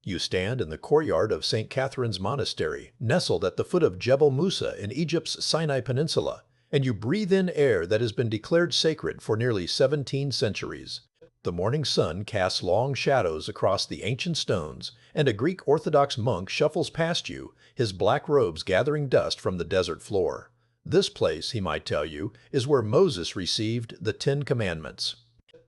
You stand in the courtyard of St. Catherine's Monastery, nestled at the foot of Jebel Musa in Egypt's Sinai Peninsula, and you breathe in air that has been declared sacred for nearly 17 centuries. The morning sun casts long shadows across the ancient stones, and a Greek Orthodox monk shuffles past you, his black robes gathering dust from the desert floor. This place, he might tell you, is where Moses received the Ten Commandments.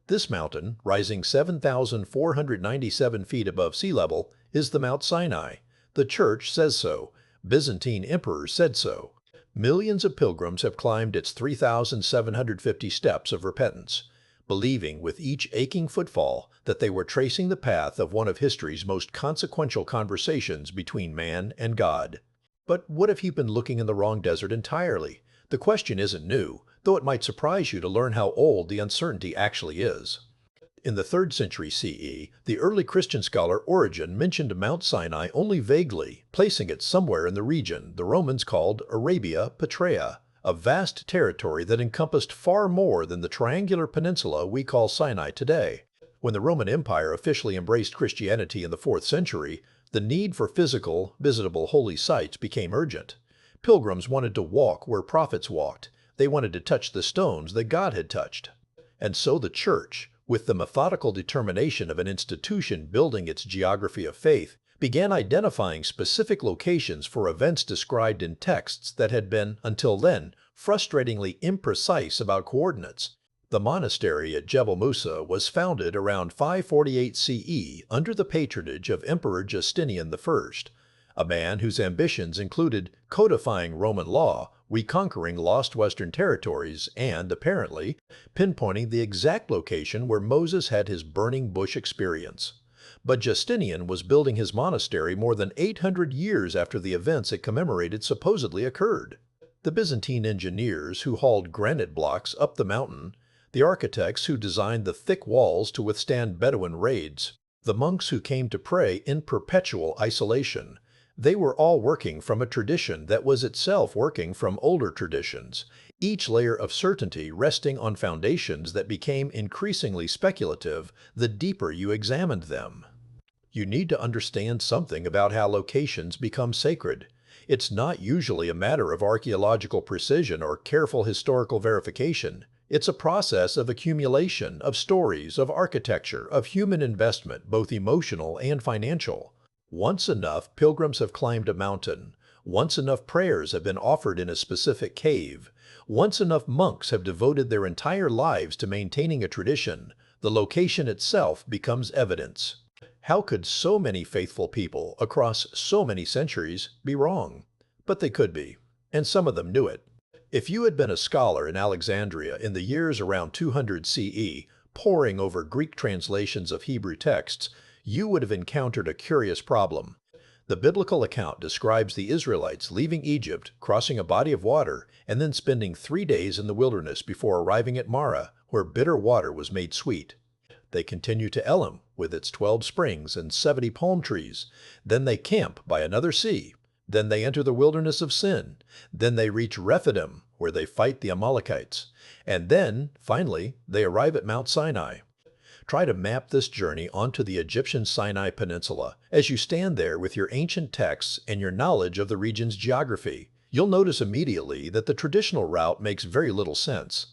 This mountain, rising 7,497 feet above sea level, is the Mount Sinai. The Church says so. Byzantine emperors said so. Millions of pilgrims have climbed its 3,750 steps of repentance, believing with each aching footfall that they were tracing the path of one of history's most consequential conversations between man and God. But what if you've been looking in the wrong desert entirely? The question isn't new, though it might surprise you to learn how old the uncertainty actually is. In the 3rd century CE, the early Christian scholar Origen mentioned Mount Sinai only vaguely, placing it somewhere in the region the Romans called Arabia Petraea, a vast territory that encompassed far more than the triangular peninsula we call Sinai today. When the Roman Empire officially embraced Christianity in the 4th century, the need for physical, visitable holy sites became urgent. Pilgrims wanted to walk where prophets walked. They wanted to touch the stones that God had touched. And so the Church, with the methodical determination of an institution building its geography of faith, began identifying specific locations for events described in texts that had been, until then, frustratingly imprecise about coordinates. The monastery at Jebel Musa was founded around 548 CE under the patronage of Emperor Justinian I, a man whose ambitions included codifying Roman law, reconquering lost Western territories, and, apparently, pinpointing the exact location where Moses had his burning bush experience. But Justinian was building his monastery more than 800 years after the events it commemorated supposedly occurred. The Byzantine engineers who hauled granite blocks up the mountain, the architects who designed the thick walls to withstand Bedouin raids, the monks who came to pray in perpetual isolation, they were all working from a tradition that was itself working from older traditions, each layer of certainty resting on foundations that became increasingly speculative the deeper you examined them. You need to understand something about how locations become sacred. It's not usually a matter of archaeological precision or careful historical verification. It's a process of accumulation, of stories, of architecture, of human investment, both emotional and financial. Once enough pilgrims have climbed a mountain, once enough prayers have been offered in a specific cave, once enough monks have devoted their entire lives to maintaining a tradition, the location itself becomes evidence. How could so many faithful people across so many centuries be wrong? But they could be, and some of them knew it. If you had been a scholar in Alexandria in the years around 200 CE, poring over Greek translations of Hebrew texts, you would have encountered a curious problem. The biblical account describes the Israelites leaving Egypt, crossing a body of water, and then spending 3 days in the wilderness before arriving at Marah, where bitter water was made sweet. They continue to Elim, with its 12 springs and 70 palm trees. Then they camp by another sea. Then they enter the wilderness of Sin. Then they reach Rephidim, where they fight the Amalekites. And then, finally, they arrive at Mount Sinai. Try to map this journey onto the Egyptian Sinai Peninsula. As you stand there with your ancient texts and your knowledge of the region's geography, you'll notice immediately that the traditional route makes very little sense.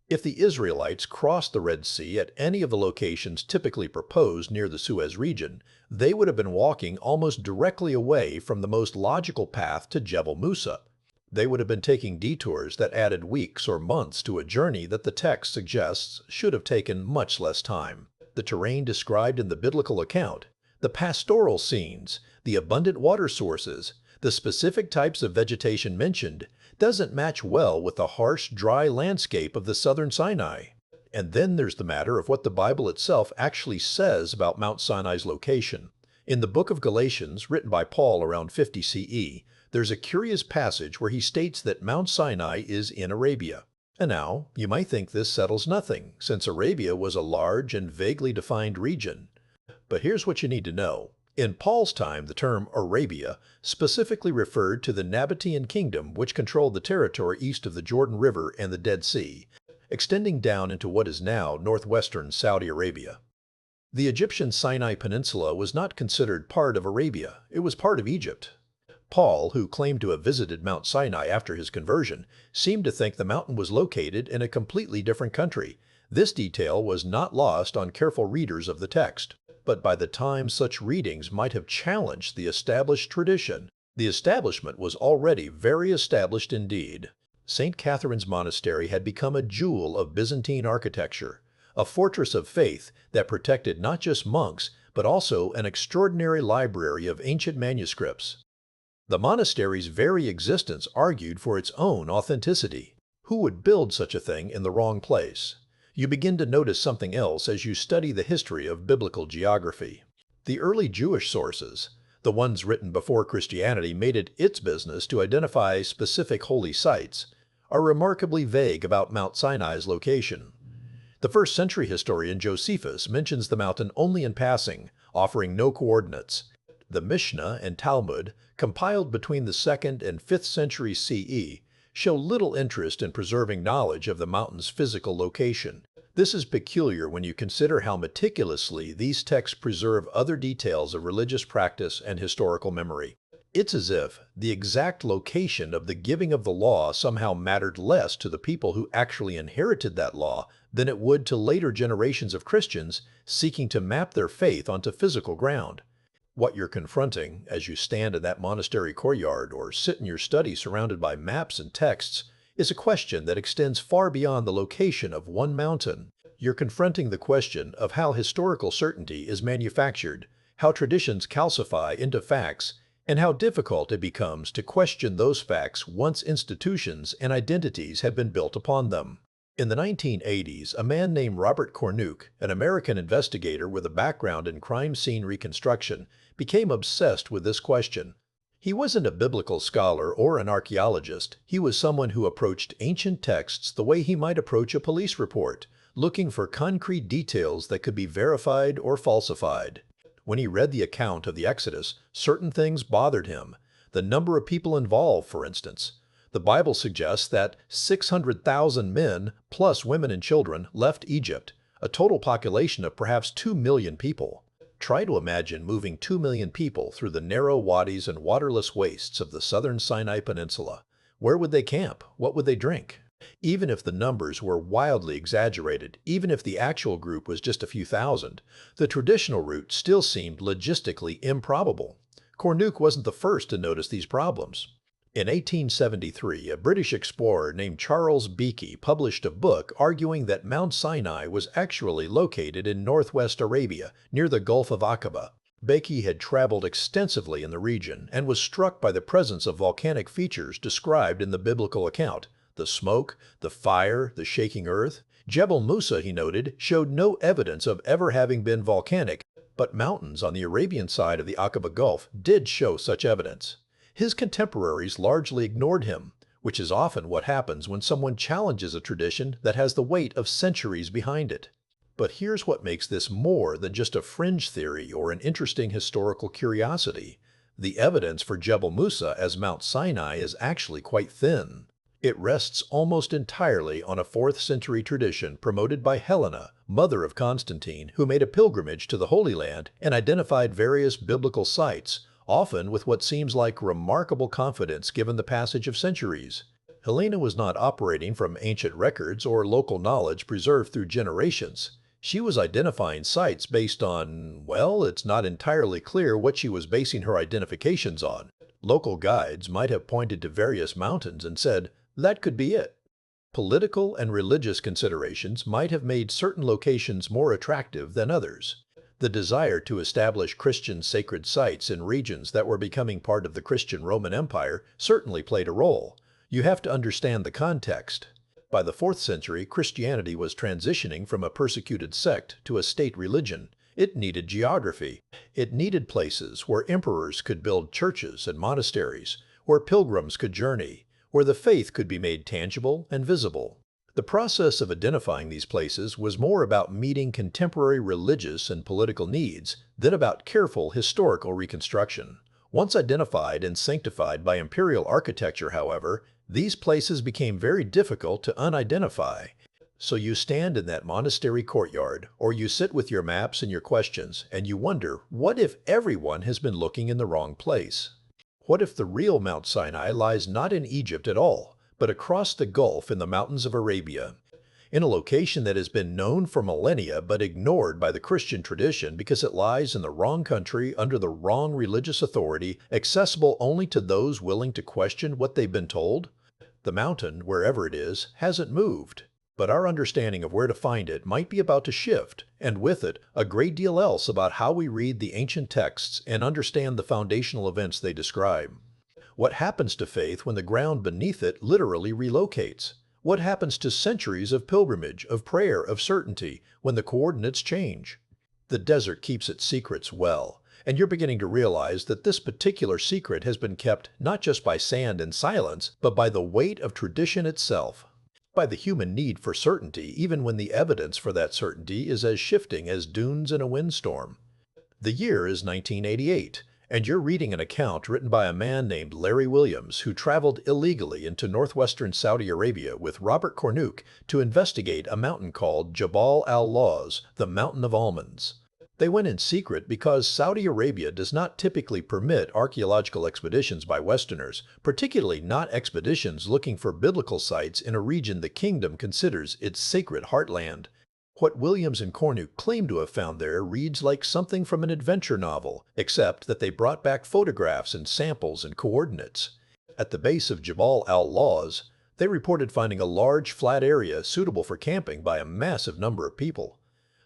If the Israelites crossed the Red Sea at any of the locations typically proposed near the Suez region, they would have been walking almost directly away from the most logical path to Jebel Musa. They would have been taking detours that added weeks or months to a journey that the text suggests should have taken much less time. The terrain described in the biblical account, the pastoral scenes, the abundant water sources, the specific types of vegetation mentioned, doesn't match well with the harsh, dry landscape of the southern Sinai. And then there's the matter of what the Bible itself actually says about Mount Sinai's location. In the book of Galatians, written by Paul around 50 CE, there's a curious passage where he states that Mount Sinai is in Arabia. And now, you might think this settles nothing, since Arabia was a large and vaguely defined region. But here's what you need to know. In Paul's time, the term Arabia specifically referred to the Nabatean kingdom which controlled the territory east of the Jordan River and the Dead Sea, extending down into what is now northwestern Saudi Arabia. The Egyptian Sinai Peninsula was not considered part of Arabia, it was part of Egypt. Paul, who claimed to have visited Mount Sinai after his conversion, seemed to think the mountain was located in a completely different country. This detail was not lost on careful readers of the text. But by the time such readings might have challenged the established tradition, the establishment was already very established indeed. St. Catherine's Monastery had become a jewel of Byzantine architecture, a fortress of faith that protected not just monks, but also an extraordinary library of ancient manuscripts. The monastery's very existence argued for its own authenticity. Who would build such a thing in the wrong place? You begin to notice something else as you study the history of biblical geography. The early Jewish sources, the ones written before Christianity made it its business to identify specific holy sites, are remarkably vague about Mount Sinai's location. The first-century historian Josephus mentions the mountain only in passing, offering no coordinates. The Mishnah and Talmud, compiled between the 2nd and 5th centuries CE, show little interest in preserving knowledge of the mountain's physical location. This is peculiar when you consider how meticulously these texts preserve other details of religious practice and historical memory. It's as if the exact location of the giving of the law somehow mattered less to the people who actually inherited that law than it would to later generations of Christians seeking to map their faith onto physical ground. What you're confronting as you stand in that monastery courtyard or sit in your study surrounded by maps and texts is a question that extends far beyond the location of one mountain. You're confronting the question of how historical certainty is manufactured, how traditions calcify into facts, and how difficult it becomes to question those facts once institutions and identities have been built upon them. In the 1980s, a man named Robert Cornuke, an American investigator with a background in crime scene reconstruction, became obsessed with this question. He wasn't a biblical scholar or an archaeologist. He was someone who approached ancient texts the way he might approach a police report, looking for concrete details that could be verified or falsified. When he read the account of the Exodus, certain things bothered him. The number of people involved, for instance. The Bible suggests that 600,000 men, plus women and children, left Egypt, a total population of perhaps 2 million people. Try to imagine moving 2 million people through the narrow wadis and waterless wastes of the southern Sinai Peninsula. Where would they camp? What would they drink? Even if the numbers were wildly exaggerated, even if the actual group was just a few thousand, the traditional route still seemed logistically improbable. Cornuke wasn't the first to notice these problems. In 1873, a British explorer named Charles Beeke published a book arguing that Mount Sinai was actually located in northwest Arabia, near the Gulf of Aqaba. Beeke had traveled extensively in the region and was struck by the presence of volcanic features described in the biblical account. The smoke, the fire, the shaking earth. Jebel Musa, he noted, showed no evidence of ever having been volcanic, but mountains on the Arabian side of the Aqaba Gulf did show such evidence. His contemporaries largely ignored him, which is often what happens when someone challenges a tradition that has the weight of centuries behind it. But here's what makes this more than just a fringe theory or an interesting historical curiosity. The evidence for Jebel Musa as Mount Sinai is actually quite thin. It rests almost entirely on a 4th century tradition promoted by Helena, mother of Constantine, who made a pilgrimage to the Holy Land and identified various biblical sites, often with what seems like remarkable confidence given the passage of centuries. Helena was not operating from ancient records or local knowledge preserved through generations. She was identifying sites based on, well, it's not entirely clear what she was basing her identifications on. Local guides might have pointed to various mountains and said, that could be it. Political and religious considerations might have made certain locations more attractive than others. The desire to establish Christian sacred sites in regions that were becoming part of the Christian Roman Empire certainly played a role. You have to understand the context. By the 4th century, Christianity was transitioning from a persecuted sect to a state religion. It needed geography. It needed places where emperors could build churches and monasteries, where pilgrims could journey, where the faith could be made tangible and visible. The process of identifying these places was more about meeting contemporary religious and political needs than about careful historical reconstruction. Once identified and sanctified by imperial architecture, however, these places became very difficult to unidentify. So you stand in that monastery courtyard, or you sit with your maps and your questions, and you wonder, what if everyone has been looking in the wrong place? What if the real Mount Sinai lies not in Egypt at all, but across the Gulf in the mountains of Arabia, in a location that has been known for millennia but ignored by the Christian tradition because it lies in the wrong country under the wrong religious authority, accessible only to those willing to question what they've been told? The mountain, wherever it is, hasn't moved, but our understanding of where to find it might be about to shift, and with it, a great deal else about how we read the ancient texts and understand the foundational events they describe. What happens to faith when the ground beneath it literally relocates? What happens to centuries of pilgrimage, of prayer, of certainty, when the coordinates change? The desert keeps its secrets well, and you're beginning to realize that this particular secret has been kept not just by sand and silence, but by the weight of tradition itself, by the human need for certainty, even when the evidence for that certainty is as shifting as dunes in a windstorm. The year is 1988. And you're reading an account written by a man named Larry Williams who traveled illegally into northwestern Saudi Arabia with Robert Cornuke to investigate a mountain called Jabal al-Lawz, the Mountain of Almonds. They went in secret because Saudi Arabia does not typically permit archaeological expeditions by Westerners, particularly not expeditions looking for biblical sites in a region the kingdom considers its sacred heartland. What Williams and Cornuke claim to have found there reads like something from an adventure novel, except that they brought back photographs and samples and coordinates. At the base of Jabal al-Lawz, they reported finding a large flat area suitable for camping by a massive number of people.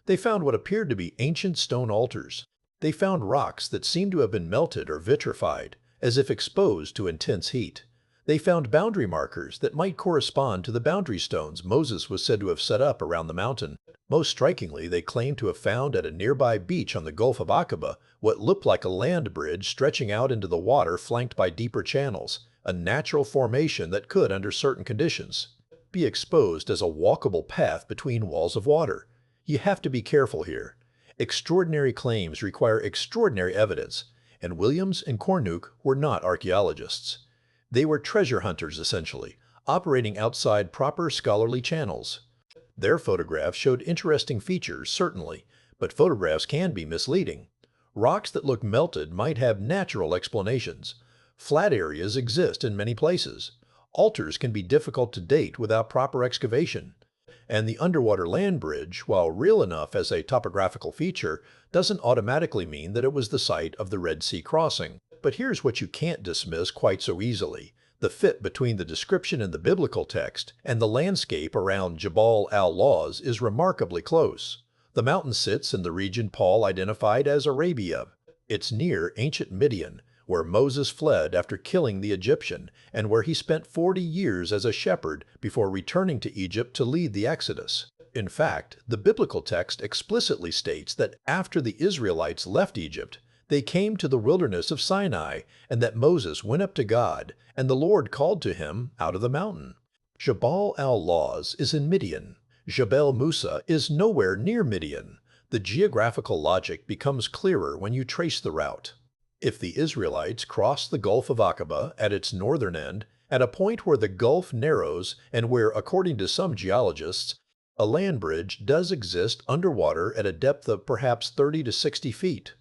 They found what appeared to be ancient stone altars. They found rocks that seemed to have been melted or vitrified, as if exposed to intense heat. They found boundary markers that might correspond to the boundary stones Moses was said to have set up around the mountain. Most strikingly, they claimed to have found at a nearby beach on the Gulf of Aqaba what looked like a land bridge stretching out into the water flanked by deeper channels, a natural formation that could, under certain conditions, be exposed as a walkable path between walls of water. You have to be careful here. Extraordinary claims require extraordinary evidence, and Williams and Cornuke were not archaeologists. They were treasure hunters, essentially, operating outside proper scholarly channels. Their photographs showed interesting features, certainly, but photographs can be misleading. Rocks that look melted might have natural explanations. Flat areas exist in many places. Altars can be difficult to date without proper excavation. And the underwater land bridge, while real enough as a topographical feature, doesn't automatically mean that it was the site of the Red Sea crossing. But here's what you can't dismiss quite so easily. The fit between the description in the biblical text and the landscape around Jabal al-Lawz is remarkably close. The mountain sits in the region Paul identified as Arabia. It's near ancient Midian, where Moses fled after killing the Egyptian, and where he spent 40 years as a shepherd before returning to Egypt to lead the Exodus. In fact, the biblical text explicitly states that after the Israelites left Egypt, they came to the wilderness of Sinai, and that Moses went up to God, and the Lord called to him out of the mountain. Jabal al-Lawz is in Midian. Jabal Musa is nowhere near Midian. The geographical logic becomes clearer when you trace the route. If the Israelites crossed the Gulf of Aqaba at its northern end, at a point where the gulf narrows and where, according to some geologists, a land bridge does exist underwater at a depth of perhaps 30 to 60 feet,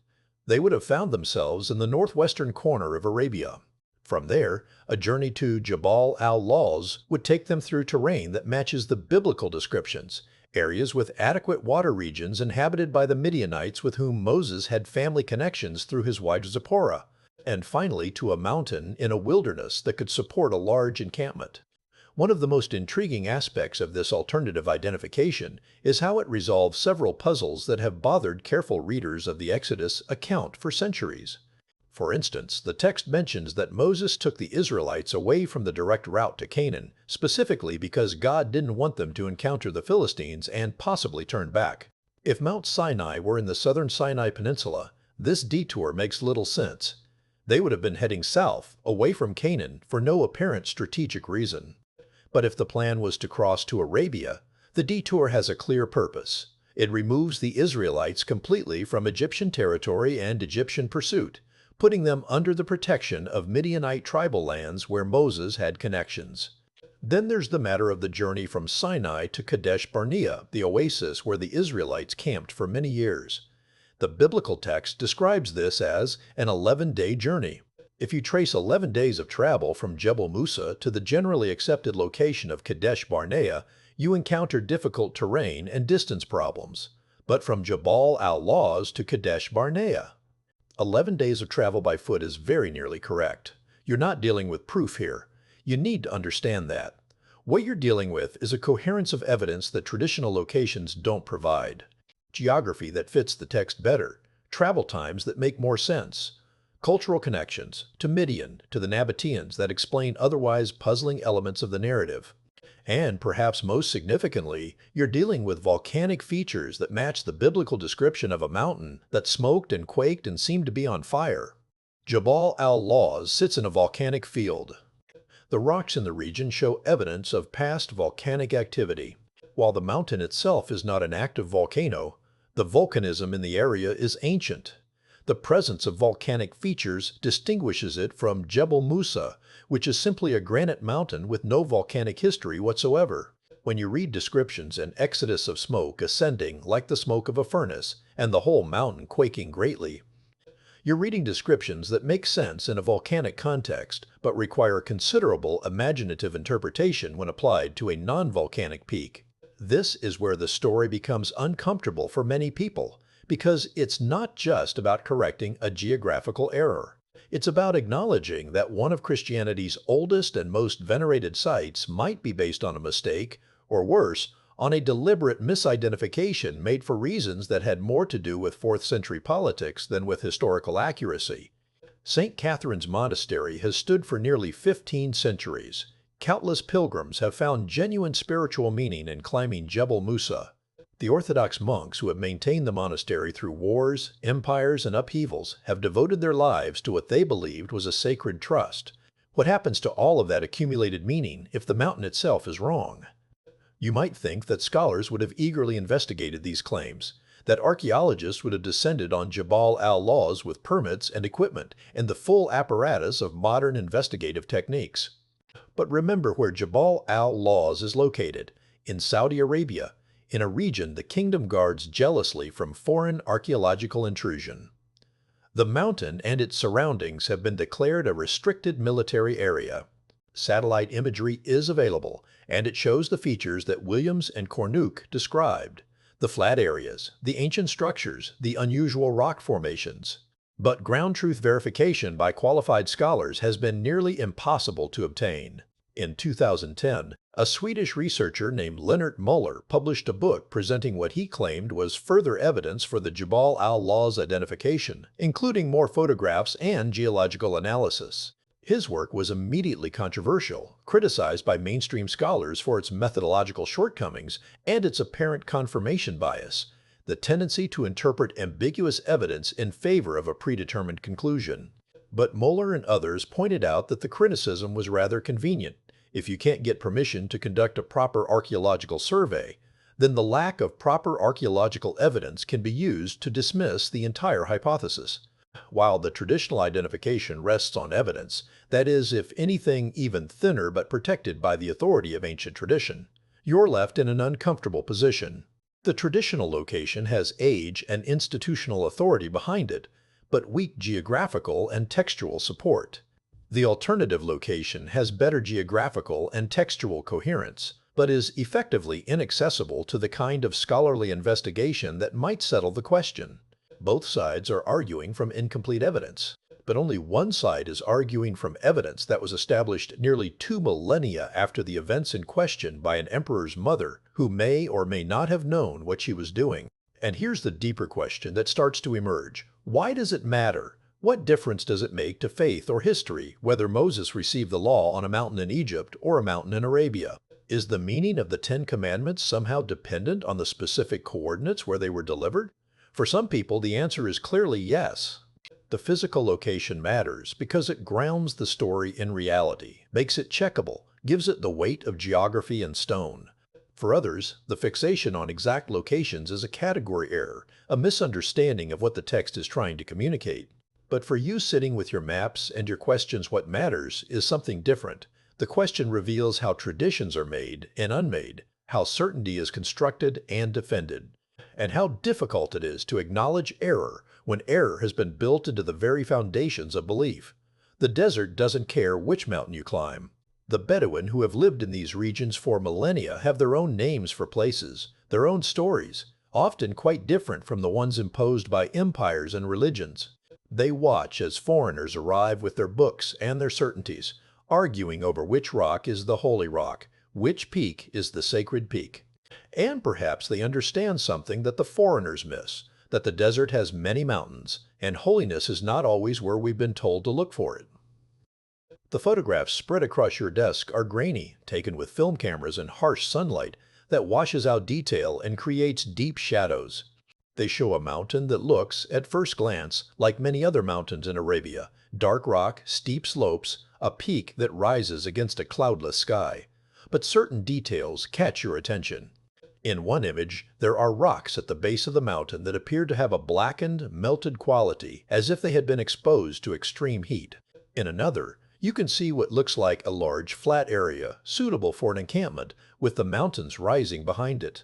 they would have found themselves in the northwestern corner of Arabia. From there, a journey to Jabal al-Lawz would take them through terrain that matches the biblical descriptions, areas with adequate water regions inhabited by the Midianites with whom Moses had family connections through his wife Zipporah, and finally to a mountain in a wilderness that could support a large encampment. One of the most intriguing aspects of this alternative identification is how it resolves several puzzles that have bothered careful readers of the Exodus account for centuries. For instance, the text mentions that Moses took the Israelites away from the direct route to Canaan, specifically because God didn't want them to encounter the Philistines and possibly turn back. If Mount Sinai were in the southern Sinai Peninsula, this detour makes little sense. They would have been heading south, away from Canaan, for no apparent strategic reason. But if the plan was to cross to Arabia, the detour has a clear purpose. It removes the Israelites completely from Egyptian territory and Egyptian pursuit, putting them under the protection of Midianite tribal lands where Moses had connections. Then there's the matter of the journey from Sinai to Kadesh Barnea, the oasis where the Israelites camped for many years. The biblical text describes this as an 11-day journey. If you trace 11 days of travel from Jebel Musa to the generally accepted location of Kadesh Barnea, you encounter difficult terrain and distance problems. But from Jabal al-Lawz to Kadesh Barnea, 11 days of travel by foot is very nearly correct. You're not dealing with proof here. You need to understand that. What you're dealing with is a coherence of evidence that traditional locations don't provide. Geography that fits the text better, travel times that make more sense, cultural connections to Midian, to the Nabateans that explain otherwise puzzling elements of the narrative. And perhaps most significantly, you're dealing with volcanic features that match the biblical description of a mountain that smoked and quaked and seemed to be on fire. Jabal al-Lawz sits in a volcanic field. The rocks in the region show evidence of past volcanic activity. While the mountain itself is not an active volcano, the volcanism in the area is ancient. The presence of volcanic features distinguishes it from Jebel Musa, which is simply a granite mountain with no volcanic history whatsoever. When you read descriptions and exodus of smoke ascending like the smoke of a furnace, and the whole mountain quaking greatly, you're reading descriptions that make sense in a volcanic context, but require considerable imaginative interpretation when applied to a non-volcanic peak. This is where the story becomes uncomfortable for many people, because it's not just about correcting a geographical error. It's about acknowledging that one of Christianity's oldest and most venerated sites might be based on a mistake, or worse, on a deliberate misidentification made for reasons that had more to do with 4th century politics than with historical accuracy. St. Catherine's Monastery has stood for nearly 15 centuries. Countless pilgrims have found genuine spiritual meaning in climbing Jebel Musa. The Orthodox monks who have maintained the monastery through wars, empires, and upheavals have devoted their lives to what they believed was a sacred trust. What happens to all of that accumulated meaning if the mountain itself is wrong? You might think that scholars would have eagerly investigated these claims, that archaeologists would have descended on Jabal al-Lawz with permits and equipment and the full apparatus of modern investigative techniques. But remember where Jabal al-Lawz is located, in Saudi Arabia, in a region the kingdom guards jealously from foreign archaeological intrusion. The mountain and its surroundings have been declared a restricted military area. Satellite imagery is available, and it shows the features that Williams and Cornuke described: the flat areas, the ancient structures, the unusual rock formations. But ground truth verification by qualified scholars has been nearly impossible to obtain. In 2010, a Swedish researcher named Lennart Muller published a book presenting what he claimed was further evidence for the Jabal al-Lawz identification, including more photographs and geological analysis. His work was immediately controversial, criticized by mainstream scholars for its methodological shortcomings and its apparent confirmation bias, the tendency to interpret ambiguous evidence in favor of a predetermined conclusion. But Muller and others pointed out that the criticism was rather convenient. If you can't get permission to conduct a proper archaeological survey, then the lack of proper archaeological evidence can be used to dismiss the entire hypothesis. While the traditional identification rests on evidence, that is, if anything, even thinner but protected by the authority of ancient tradition, you're left in an uncomfortable position. The traditional location has age and institutional authority behind it, but weak geographical and textual support. The alternative location has better geographical and textual coherence, but is effectively inaccessible to the kind of scholarly investigation that might settle the question. Both sides are arguing from incomplete evidence, but only one side is arguing from evidence that was established nearly 2 millennia after the events in question by an emperor's mother who may or may not have known what she was doing. And here's the deeper question that starts to emerge. Why does it matter? What difference does it make to faith or history whether Moses received the law on a mountain in Egypt or a mountain in Arabia? Is the meaning of the 10 Commandments somehow dependent on the specific coordinates where they were delivered? For some people, the answer is clearly yes. The physical location matters because it grounds the story in reality, makes it checkable, gives it the weight of geography and stone. For others, the fixation on exact locations is a category error, a misunderstanding of what the text is trying to communicate. But for you sitting with your maps and your questions, what matters is something different. The question reveals how traditions are made and unmade, how certainty is constructed and defended, and how difficult it is to acknowledge error when error has been built into the very foundations of belief. The desert doesn't care which mountain you climb. The Bedouin who have lived in these regions for millennia have their own names for places, their own stories, often quite different from the ones imposed by empires and religions. They watch as foreigners arrive with their books and their certainties, arguing over which rock is the holy rock, which peak is the sacred peak. And perhaps they understand something that the foreigners miss, that the desert has many mountains, and holiness is not always where we've been told to look for it. The photographs spread across your desk are grainy, taken with film cameras in harsh sunlight that washes out detail and creates deep shadows. They show a mountain that looks, at first glance, like many other mountains in Arabia: dark rock, steep slopes, a peak that rises against a cloudless sky. But certain details catch your attention. In one image, there are rocks at the base of the mountain that appear to have a blackened, melted quality, as if they had been exposed to extreme heat. In another, you can see what looks like a large flat area, suitable for an encampment, with the mountains rising behind it.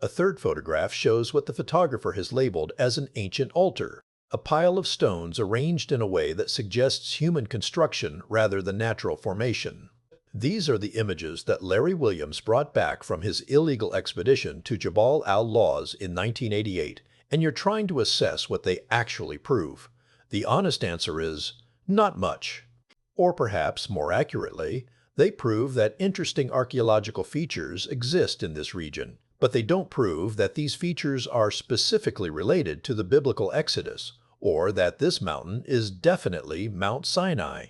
A third photograph shows what the photographer has labeled as an ancient altar, a pile of stones arranged in a way that suggests human construction rather than natural formation. These are the images that Larry Williams brought back from his illegal expedition to Jabal al-Lawz in 1988, and you're trying to assess what they actually prove. The honest answer is, not much. Or perhaps, more accurately, they prove that interesting archaeological features exist in this region, but they don't prove that these features are specifically related to the biblical Exodus, or that this mountain is definitely Mount Sinai.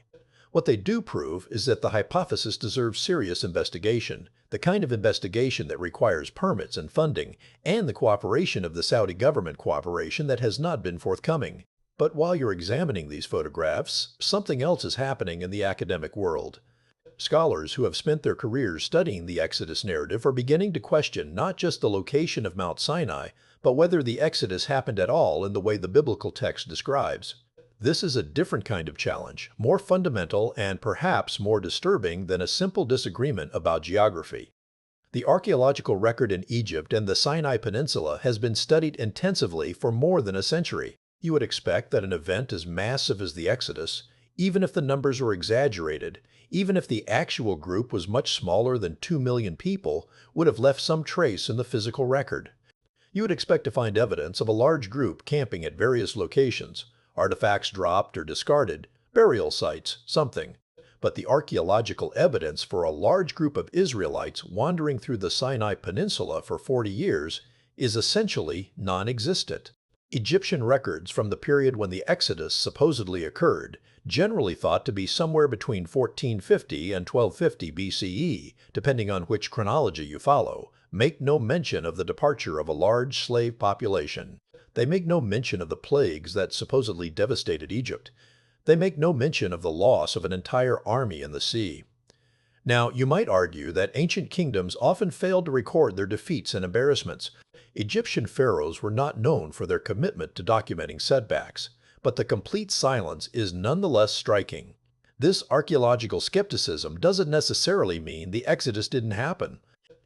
What they do prove is that the hypothesis deserves serious investigation, the kind of investigation that requires permits and funding, and the cooperation of the Saudi government cooperation that has not been forthcoming. But while you're examining these photographs, something else is happening in the academic world. Scholars who have spent their careers studying the Exodus narrative are beginning to question not just the location of Mount Sinai, but whether the Exodus happened at all in the way the biblical text describes. This is a different kind of challenge, more fundamental and perhaps more disturbing than a simple disagreement about geography. The archaeological record in Egypt and the Sinai Peninsula has been studied intensively for more than a century. You would expect that an event as massive as the Exodus, even if the numbers are exaggerated, even if the actual group was much smaller than 2 million people, would have left some trace in the physical record. You would expect to find evidence of a large group camping at various locations, artifacts dropped or discarded, burial sites, something. But the archaeological evidence for a large group of Israelites wandering through the Sinai Peninsula for 40 years is essentially non-existent. Egyptian records from the period when the Exodus supposedly occurred, generally thought to be somewhere between 1450 and 1250 BCE, depending on which chronology you follow, make no mention of the departure of a large slave population. They make no mention of the plagues that supposedly devastated Egypt. They make no mention of the loss of an entire army in the sea. Now, you might argue that ancient kingdoms often failed to record their defeats and embarrassments. Egyptian pharaohs were not known for their commitment to documenting setbacks, but the complete silence is nonetheless striking. This archaeological skepticism doesn't necessarily mean the Exodus didn't happen.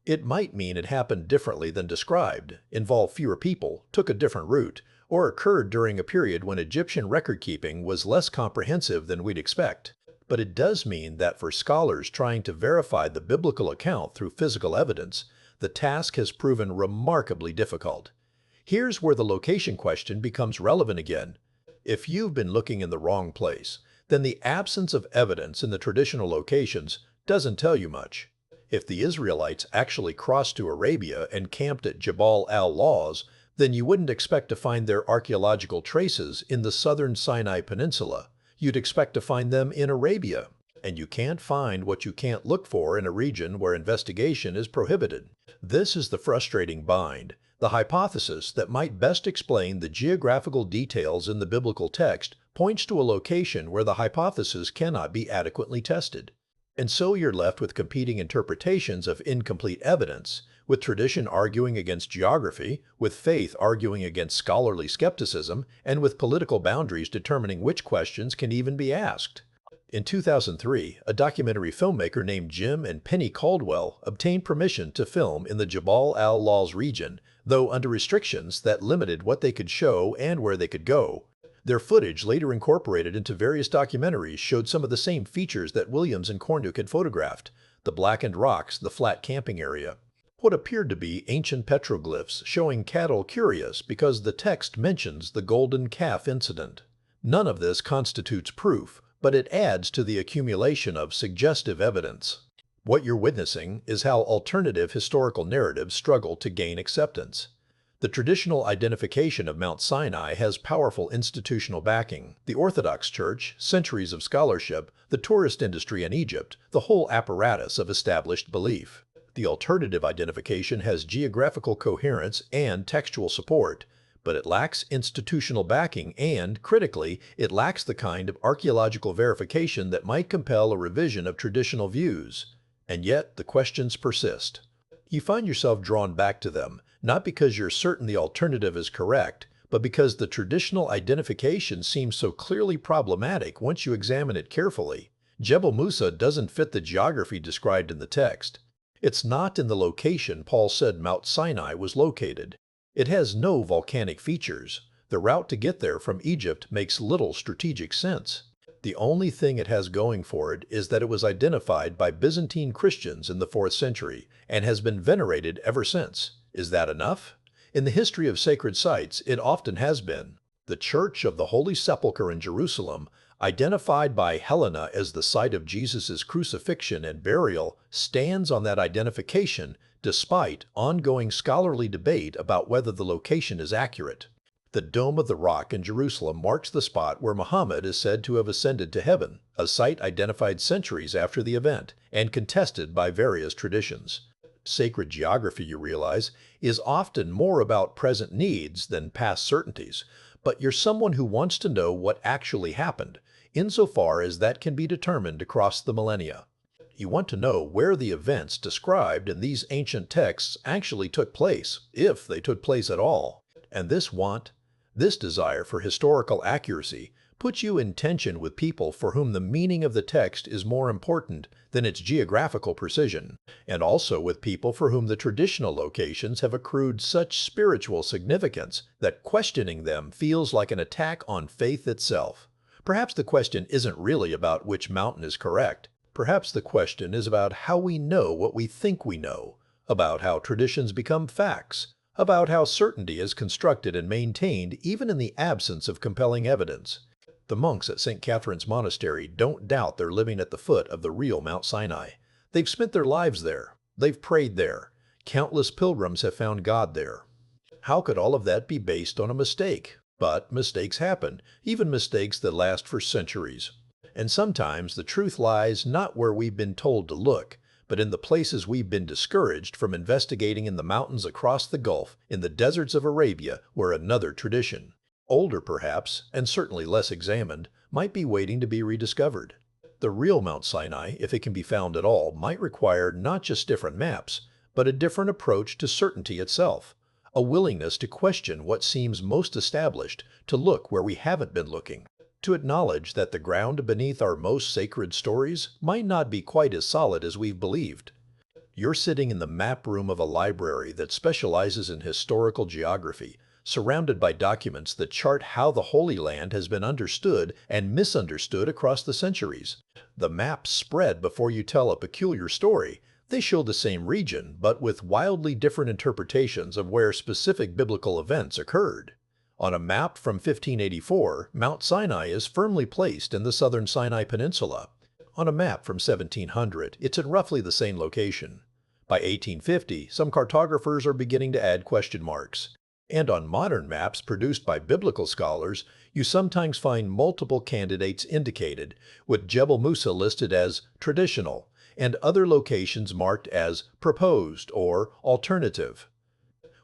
It might mean it happened differently than described, involved fewer people, took a different route, or occurred during a period when Egyptian record-keeping was less comprehensive than we'd expect. But it does mean that for scholars trying to verify the biblical account through physical evidence, the task has proven remarkably difficult. Here's where the location question becomes relevant again. If you've been looking in the wrong place, then the absence of evidence in the traditional locations doesn't tell you much. If the Israelites actually crossed to Arabia and camped at Jabal al-Lawz, then you wouldn't expect to find their archaeological traces in the southern Sinai Peninsula. You'd expect to find them in Arabia. And you can't find what you can't look for in a region where investigation is prohibited. This is the frustrating bind. The hypothesis that might best explain the geographical details in the biblical text points to a location where the hypothesis cannot be adequately tested. And so you're left with competing interpretations of incomplete evidence, with tradition arguing against geography, with faith arguing against scholarly skepticism, and with political boundaries determining which questions can even be asked. In 2003, a documentary filmmaker named Jim and Penny Caldwell obtained permission to film in the Jabal al-Lawz region, though under restrictions that limited what they could show and where they could go. Their footage, later incorporated into various documentaries, showed some of the same features that Williams and Cornuke had photographed: the blackened rocks, the flat camping area. What appeared to be ancient petroglyphs showing cattle curious because the text mentions the golden calf incident. None of this constitutes proof, but it adds to the accumulation of suggestive evidence. What you're witnessing is how alternative historical narratives struggle to gain acceptance. The traditional identification of Mount Sinai has powerful institutional backing: the Orthodox Church, centuries of scholarship, the tourist industry in Egypt, the whole apparatus of established belief. The alternative identification has geographical coherence and textual support, but it lacks institutional backing and, critically, it lacks the kind of archaeological verification that might compel a revision of traditional views. And yet, the questions persist. You find yourself drawn back to them, not because you're certain the alternative is correct, but because the traditional identification seems so clearly problematic once you examine it carefully. Jebel Musa doesn't fit the geography described in the text. It's not in the location Paul said Mount Sinai was located. It has no volcanic features. The route to get there from Egypt makes little strategic sense. The only thing it has going for it is that it was identified by Byzantine Christians in the 4th century and has been venerated ever since. Is that enough? In the history of sacred sites, it often has been. The Church of the Holy Sepulchre in Jerusalem, identified by Helena as the site of Jesus' crucifixion and burial, stands on that identification despite ongoing scholarly debate about whether the location is accurate. The Dome of the Rock in Jerusalem marks the spot where Muhammad is said to have ascended to heaven, a site identified centuries after the event and contested by various traditions. Sacred geography, you realize, is often more about present needs than past certainties, but you're someone who wants to know what actually happened, insofar as that can be determined across the millennia. You want to know where the events described in these ancient texts actually took place, if they took place at all. And this desire for historical accuracy, puts you in tension with people for whom the meaning of the text is more important than its geographical precision, and also with people for whom the traditional locations have accrued such spiritual significance that questioning them feels like an attack on faith itself. Perhaps the question isn't really about which mountain is correct. Perhaps the question is about how we know what we think we know, about how traditions become facts, about how certainty is constructed and maintained even in the absence of compelling evidence. The monks at St. Catherine's Monastery don't doubt they're living at the foot of the real Mount Sinai. They've spent their lives there. They've prayed there. Countless pilgrims have found God there. How could all of that be based on a mistake? But mistakes happen, even mistakes that last for centuries. And sometimes the truth lies not where we've been told to look, but in the places we've been discouraged from investigating: in the mountains across the Gulf, in the deserts of Arabia, where another tradition, older perhaps, and certainly less examined, might be waiting to be rediscovered. The real Mount Sinai, if it can be found at all, might require not just different maps, but a different approach to certainty itself, a willingness to question what seems most established, to look where we haven't been looking, to acknowledge that the ground beneath our most sacred stories might not be quite as solid as we've believed. You're sitting in the map room of a library that specializes in historical geography, surrounded by documents that chart how the Holy Land has been understood and misunderstood across the centuries. The maps spread before you tell a peculiar story. They show the same region, but with wildly different interpretations of where specific biblical events occurred. On a map from 1584, Mount Sinai is firmly placed in the southern Sinai Peninsula. On a map from 1700, it's in roughly the same location. By 1850, some cartographers are beginning to add question marks. And on modern maps produced by biblical scholars, you sometimes find multiple candidates indicated, with Jebel Musa listed as traditional, and other locations marked as proposed or alternative.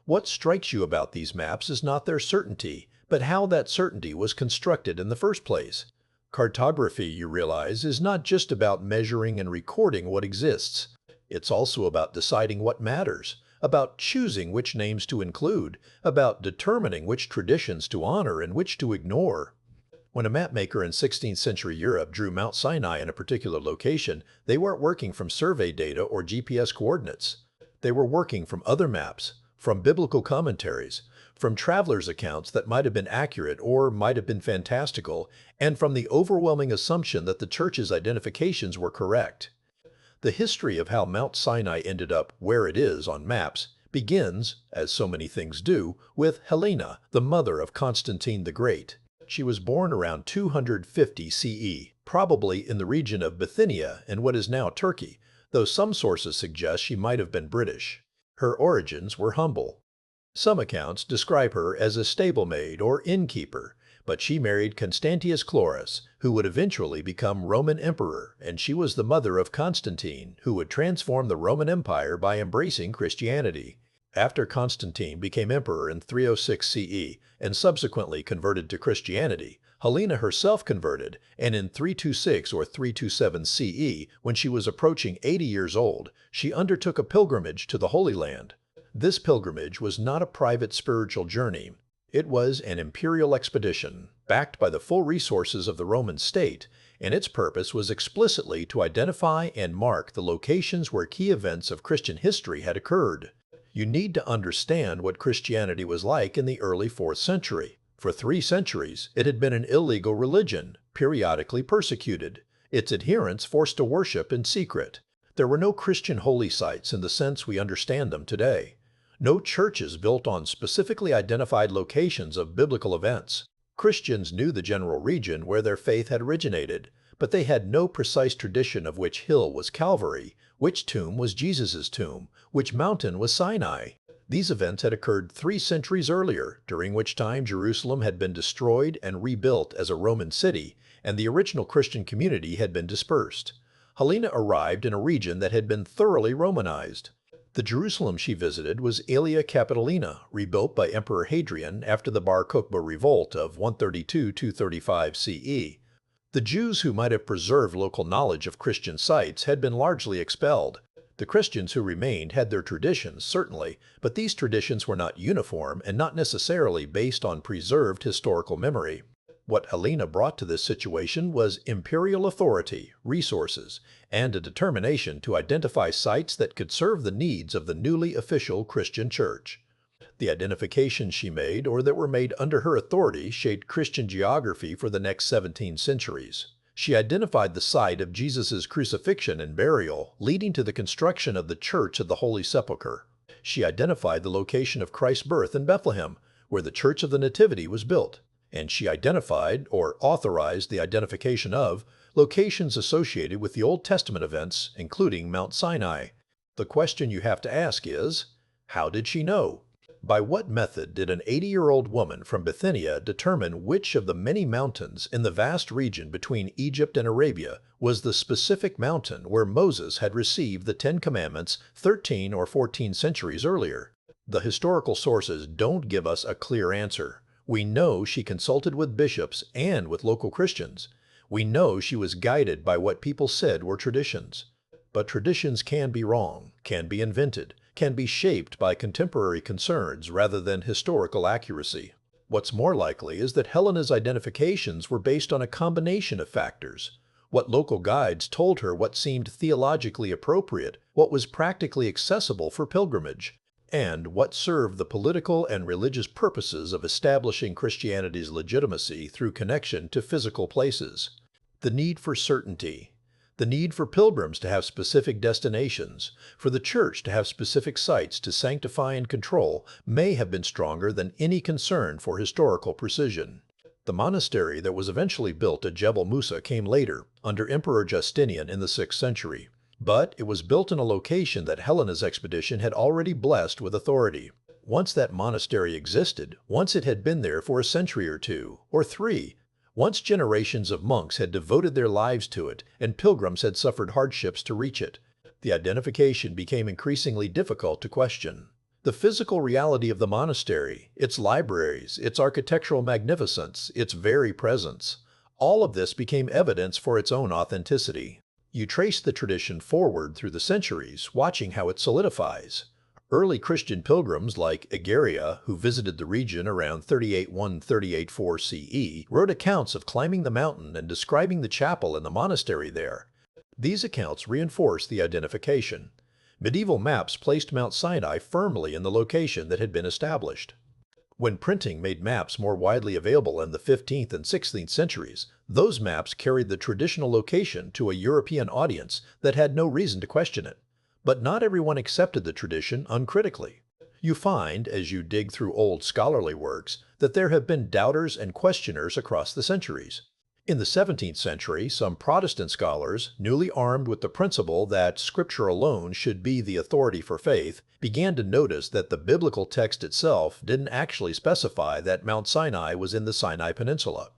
What strikes you about these maps is not their certainty, but how that certainty was constructed in the first place. Cartography, you realize, is not just about measuring and recording what exists. It's also about deciding what matters, about choosing which names to include, about determining which traditions to honor and which to ignore. When a mapmaker in 16th century Europe drew Mount Sinai in a particular location, they weren't working from survey data or GPS coordinates. They were working from other maps, from biblical commentaries, from travelers' accounts that might have been accurate or might have been fantastical, and from the overwhelming assumption that the church's identifications were correct. The history of how Mount Sinai ended up where it is on maps begins, as so many things do, with Helena, the mother of Constantine the Great. She was born around 250 CE, probably in the region of Bithynia in what is now Turkey, though some sources suggest she might have been British. Her origins were humble. Some accounts describe her as a stablemate or innkeeper, but she married Constantius Chlorus, who would eventually become Roman emperor, and she was the mother of Constantine, who would transform the Roman Empire by embracing Christianity. After Constantine became emperor in 306 CE and subsequently converted to Christianity, Helena herself converted, and in 326 or 327 CE, when she was approaching 80 years old, she undertook a pilgrimage to the Holy Land. This pilgrimage was not a private spiritual journey. It was an imperial expedition, backed by the full resources of the Roman state, and its purpose was explicitly to identify and mark the locations where key events of Christian history had occurred. You need to understand what Christianity was like in the early 4th century. For 3 centuries, it had been an illegal religion, periodically persecuted, its adherents forced to worship in secret. There were no Christian holy sites in the sense we understand them today. No churches built on specifically identified locations of biblical events. Christians knew the general region where their faith had originated, but they had no precise tradition of which hill was Calvary, which tomb was Jesus' tomb, which mountain was Sinai. These events had occurred 3 centuries earlier, during which time Jerusalem had been destroyed and rebuilt as a Roman city, and the original Christian community had been dispersed. Helena arrived in a region that had been thoroughly Romanized. The Jerusalem she visited was Aelia Capitolina, rebuilt by Emperor Hadrian after the Bar Kokhba revolt of 132–235 CE. The Jews who might have preserved local knowledge of Christian sites had been largely expelled. The Christians who remained had their traditions, certainly, but these traditions were not uniform and not necessarily based on preserved historical memory. What Helena brought to this situation was imperial authority, resources, and a determination to identify sites that could serve the needs of the newly official Christian church. The identifications she made, or that were made under her authority, shaped Christian geography for the next 17 centuries. She identified the site of Jesus' crucifixion and burial, leading to the construction of the Church of the Holy Sepulchre. She identified the location of Christ's birth in Bethlehem, where the Church of the Nativity was built. And she identified, or authorized the identification of, locations associated with the Old Testament events, including Mount Sinai. The question you have to ask is, how did she know? By what method did an 80-year-old woman from Bithynia determine which of the many mountains in the vast region between Egypt and Arabia was the specific mountain where Moses had received the 10 Commandments 13 or 14 centuries earlier? The historical sources don't give us a clear answer. We know she consulted with bishops and with local Christians. We know she was guided by what people said were traditions. But traditions can be wrong, can be invented, can be shaped by contemporary concerns rather than historical accuracy. What's more likely is that Helena's identifications were based on a combination of factors. What local guides told her what seemed theologically appropriate, what was practically accessible for pilgrimage, and what served the political and religious purposes of establishing Christianity's legitimacy through connection to physical places. The need for certainty. The need for pilgrims to have specific destinations, for the church to have specific sites to sanctify and control, may have been stronger than any concern for historical precision. The monastery that was eventually built at Jebel Musa came later, under Emperor Justinian in the 6th century. But it was built in a location that Helena's expedition had already blessed with authority. Once that monastery existed, once it had been there for a century or 2, or 3, once generations of monks had devoted their lives to it and pilgrims had suffered hardships to reach it, the identification became increasingly difficult to question. The physical reality of the monastery, its libraries, its architectural magnificence, its very presence, all of this became evidence for its own authenticity. You trace the tradition forward through the centuries, watching how it solidifies. Early Christian pilgrims like Egeria, who visited the region around 381-384 CE, wrote accounts of climbing the mountain and describing the chapel and the monastery there. These accounts reinforce the identification. Medieval maps placed Mount Sinai firmly in the location that had been established. When printing made maps more widely available in the 15th and 16th centuries, those maps carried the traditional location to a European audience that had no reason to question it. But not everyone accepted the tradition uncritically. You find, as you dig through old scholarly works, that there have been doubters and questioners across the centuries. In the 17th century, some Protestant scholars, newly armed with the principle that Scripture alone should be the authority for faith, began to notice that the biblical text itself didn't actually specify that Mount Sinai was in the Sinai Peninsula.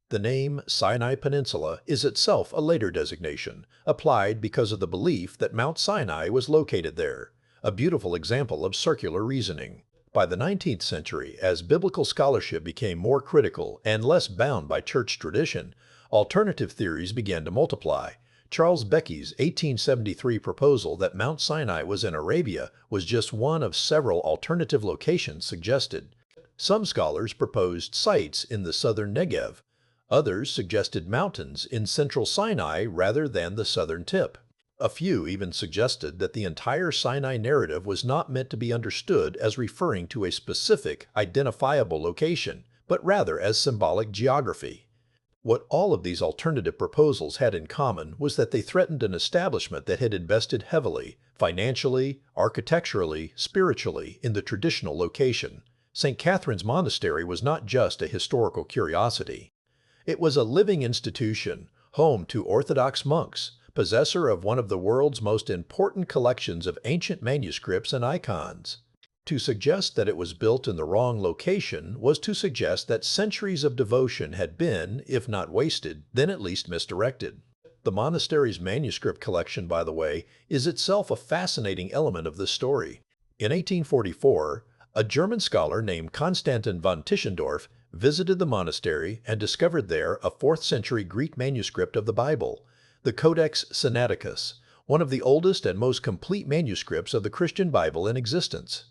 The name Sinai Peninsula is itself a later designation, applied because of the belief that Mount Sinai was located there, a beautiful example of circular reasoning. By the 19th century, as biblical scholarship became more critical and less bound by church tradition, alternative theories began to multiply. Charles Becky's 1873 proposal that Mount Sinai was in Arabia was just one of several alternative locations suggested. Some scholars proposed sites in the southern Negev. Others suggested mountains in central Sinai rather than the southern tip. A few even suggested that the entire Sinai narrative was not meant to be understood as referring to a specific, identifiable location, but rather as symbolic geography. What all of these alternative proposals had in common was that they threatened an establishment that had invested heavily, financially, architecturally, spiritually, in the traditional location. St. Catherine's Monastery was not just a historical curiosity. It was a living institution, home to Orthodox monks, possessor of one of the world's most important collections of ancient manuscripts and icons. To suggest that it was built in the wrong location was to suggest that centuries of devotion had been, if not wasted, then at least misdirected. The monastery's manuscript collection, by the way, is itself a fascinating element of this story. In 1844, a German scholar named Konstantin von Tischendorf visited the monastery and discovered there a 4th century Greek manuscript of the Bible, the Codex Sinaiticus, one of the oldest and most complete manuscripts of the Christian Bible in existence.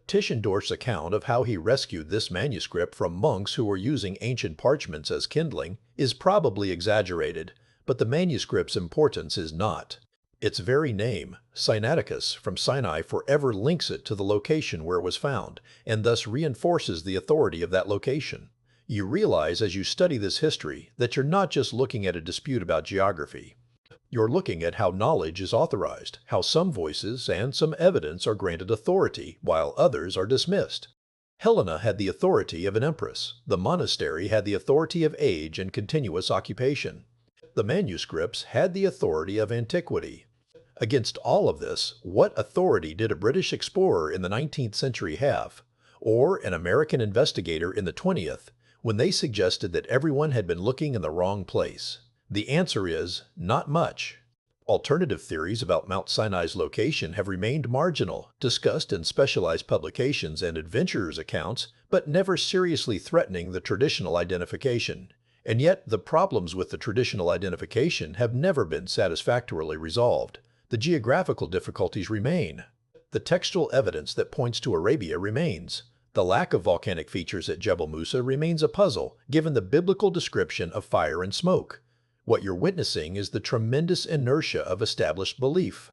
Tischendorf's account of how he rescued this manuscript from monks who were using ancient parchments as kindling is probably exaggerated, but the manuscript's importance is not. Its very name, Sinaiticus, from Sinai, forever links it to the location where it was found, and thus reinforces the authority of that location. You realize as you study this history that you're not just looking at a dispute about geography. You're looking at how knowledge is authorized, how some voices and some evidence are granted authority, while others are dismissed. Helena had the authority of an empress. The monastery had the authority of age and continuous occupation. The manuscripts had the authority of antiquity. Against all of this, what authority did a British explorer in the 19th century have, or an American investigator in the 20th, when they suggested that everyone had been looking in the wrong place? The answer is, not much. Alternative theories about Mount Sinai's location have remained marginal, discussed in specialized publications and adventurers' accounts, but never seriously threatening the traditional identification. And yet, the problems with the traditional identification have never been satisfactorily resolved. The geographical difficulties remain. The textual evidence that points to Arabia remains. The lack of volcanic features at Jebel Musa remains a puzzle, given the biblical description of fire and smoke. What you're witnessing is the tremendous inertia of established belief.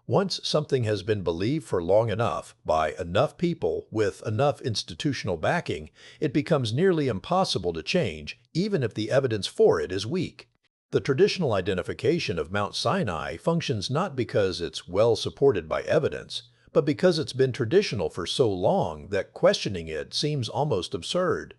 Once something has been believed for long enough, by enough people with enough institutional backing, it becomes nearly impossible to change, even if the evidence for it is weak. The traditional identification of Mount Sinai functions not because it's well supported by evidence, but because it's been traditional for so long that questioning it seems almost absurd.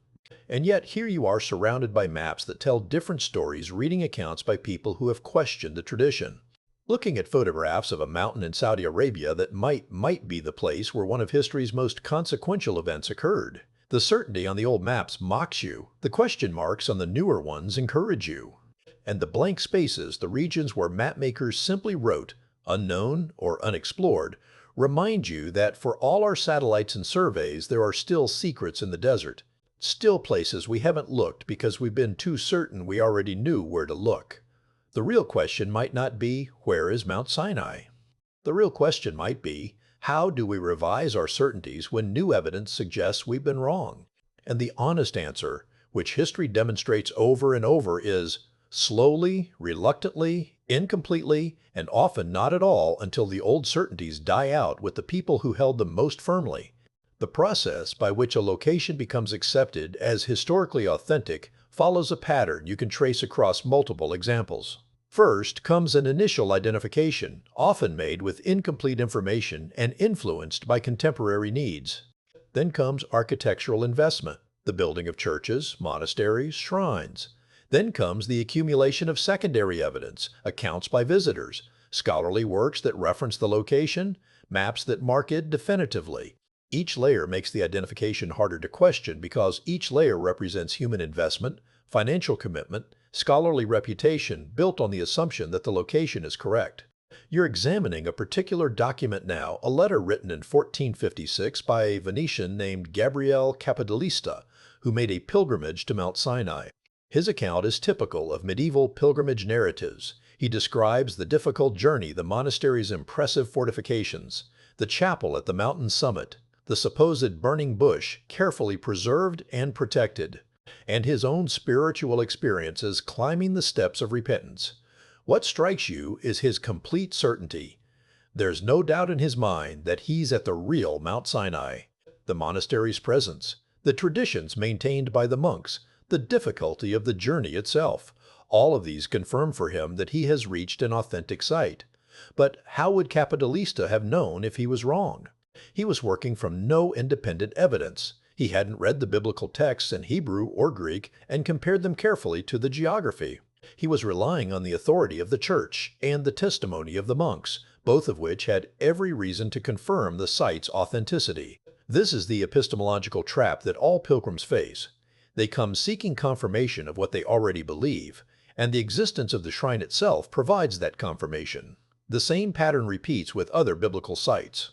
And yet here you are surrounded by maps that tell different stories, reading accounts by people who have questioned the tradition. Looking at photographs of a mountain in Saudi Arabia that might be the place where one of history's most consequential events occurred. The certainty on the old maps mocks you. The question marks on the newer ones encourage you. And the blank spaces, the regions where mapmakers simply wrote, unknown or unexplored, remind you that for all our satellites and surveys, there are still secrets in the desert. Still places we haven't looked because we've been too certain we already knew where to look. The real question might not be, where is Mount Sinai? The real question might be, How do we revise our certainties when new evidence suggests we've been wrong? And the honest answer, which history demonstrates over and over, is slowly, reluctantly, incompletely, and often not at all until the old certainties die out with the people who held them most firmly. The process by which a location becomes accepted as historically authentic follows a pattern you can trace across multiple examples. First comes an initial identification, often made with incomplete information and influenced by contemporary needs. Then comes architectural investment, the building of churches, monasteries, shrines. Then comes the accumulation of secondary evidence, accounts by visitors, scholarly works that reference the location, maps that mark it definitively. Each layer makes the identification harder to question because each layer represents human investment, financial commitment, scholarly reputation built on the assumption that the location is correct. You're examining a particular document now, a letter written in 1456 by a Venetian named Gabriele Capodilista, who made a pilgrimage to Mount Sinai. His account is typical of medieval pilgrimage narratives. He describes the difficult journey, the monastery's impressive fortifications, the chapel at the mountain summit, the supposed burning bush carefully preserved and protected, and his own spiritual experiences climbing the steps of repentance. What strikes you is his complete certainty. There's no doubt in his mind that he's at the real Mount Sinai. The monastery's presence, the traditions maintained by the monks, the difficulty of the journey itself, all of these confirm for him that he has reached an authentic site. But how would Capodilista have known if he was wrong? He was working from no independent evidence. He hadn't read the biblical texts in Hebrew or Greek and compared them carefully to the geography. He was relying on the authority of the church and the testimony of the monks, both of which had every reason to confirm the site's authenticity. This is the epistemological trap that all pilgrims face. They come seeking confirmation of what they already believe, and the existence of the shrine itself provides that confirmation. The same pattern repeats with other biblical sites.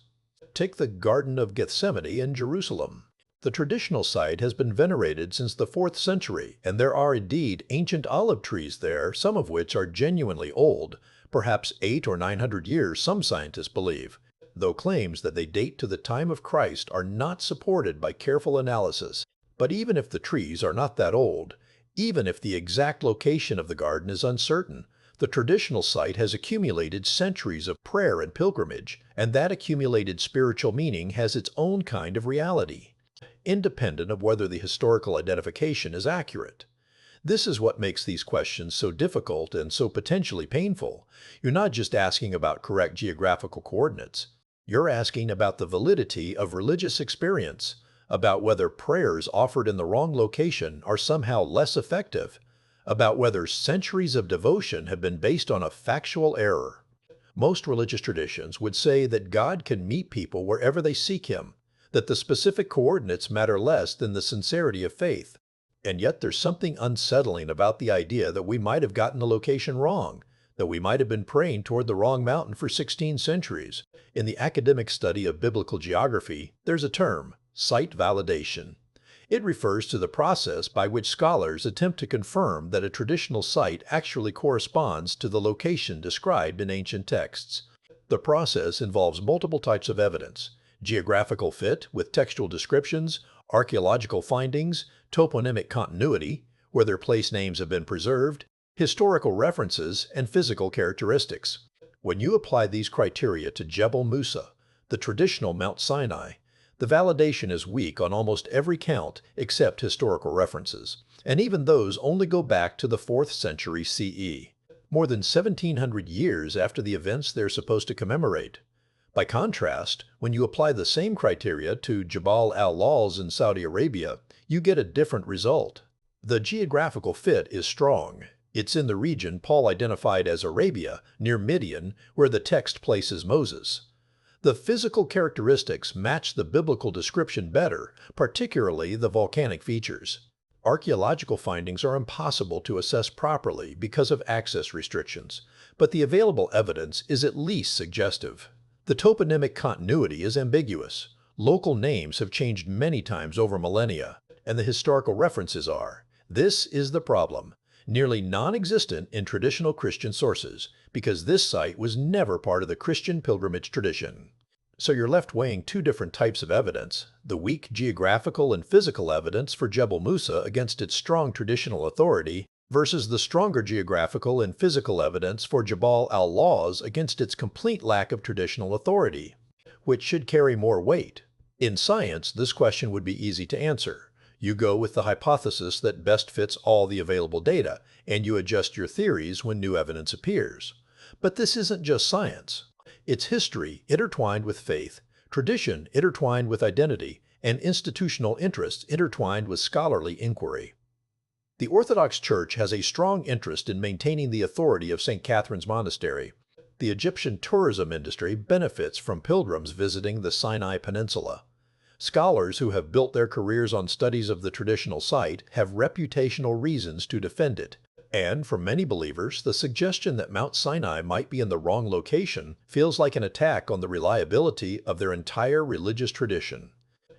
Take the Garden of Gethsemane in Jerusalem. The traditional site has been venerated since the 4th century, and there are indeed ancient olive trees there, some of which are genuinely old, perhaps 800 or 900 years, some scientists believe, though claims that they date to the time of Christ are not supported by careful analysis. But even if the trees are not that old, even if the exact location of the garden is uncertain, the traditional site has accumulated centuries of prayer and pilgrimage, and that accumulated spiritual meaning has its own kind of reality, independent of whether the historical identification is accurate. This is what makes these questions so difficult and so potentially painful. You're not just asking about correct geographical coordinates. You're asking about the validity of religious experience, about whether prayers offered in the wrong location are somehow less effective, about whether centuries of devotion have been based on a factual error. Most religious traditions would say that God can meet people wherever they seek Him, that the specific coordinates matter less than the sincerity of faith. And yet there's something unsettling about the idea that we might have gotten the location wrong, that we might have been praying toward the wrong mountain for 16 centuries. In the academic study of biblical geography, there's a term, site validation. It refers to the process by which scholars attempt to confirm that a traditional site actually corresponds to the location described in ancient texts. The process involves multiple types of evidence: geographical fit with textual descriptions, archaeological findings, toponymic continuity, whether place names have been preserved, historical references, and physical characteristics. When you apply these criteria to Jebel Musa, the traditional Mount Sinai, the validation is weak on almost every count except historical references, and even those only go back to the 4th century CE, more than 1700 years after the events they're supposed to commemorate. By contrast, when you apply the same criteria to Jabal al-Lawz in Saudi Arabia, you get a different result. The geographical fit is strong. It's in the region Paul identified as Arabia, near Midian, where the text places Moses. The physical characteristics match the biblical description better, particularly the volcanic features. Archaeological findings are impossible to assess properly because of access restrictions, but the available evidence is at least suggestive. The toponymic continuity is ambiguous. Local names have changed many times over millennia, and the historical references are. This is the problem, nearly non-existent in traditional Christian sources, because this site was never part of the Christian pilgrimage tradition. So you're left weighing two different types of evidence, the weak geographical and physical evidence for Jebel Musa against its strong traditional authority, versus the stronger geographical and physical evidence for Jabal al-Lawz against its complete lack of traditional authority. Which should carry more weight? In science, this question would be easy to answer. You go with the hypothesis that best fits all the available data, and you adjust your theories when new evidence appears. But this isn't just science. It's history intertwined with faith, tradition intertwined with identity, and institutional interests intertwined with scholarly inquiry. The Orthodox Church has a strong interest in maintaining the authority of St. Catherine's Monastery. The Egyptian tourism industry benefits from pilgrims visiting the Sinai Peninsula. Scholars who have built their careers on studies of the traditional site have reputational reasons to defend it. And for many believers, the suggestion that Mount Sinai might be in the wrong location feels like an attack on the reliability of their entire religious tradition.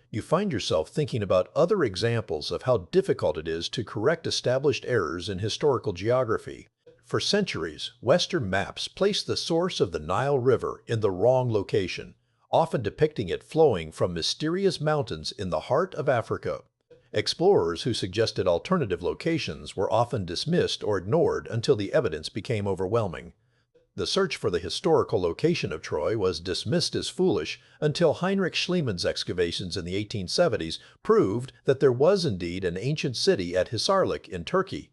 You find yourself thinking about other examples of how difficult it is to correct established errors in historical geography. For centuries, Western maps placed the source of the Nile River in the wrong location, often depicting it flowing from mysterious mountains in the heart of Africa. Explorers who suggested alternative locations were often dismissed or ignored until the evidence became overwhelming. The search for the historical location of Troy was dismissed as foolish until Heinrich Schliemann's excavations in the 1870s proved that there was indeed an ancient city at Hisarlik in Turkey.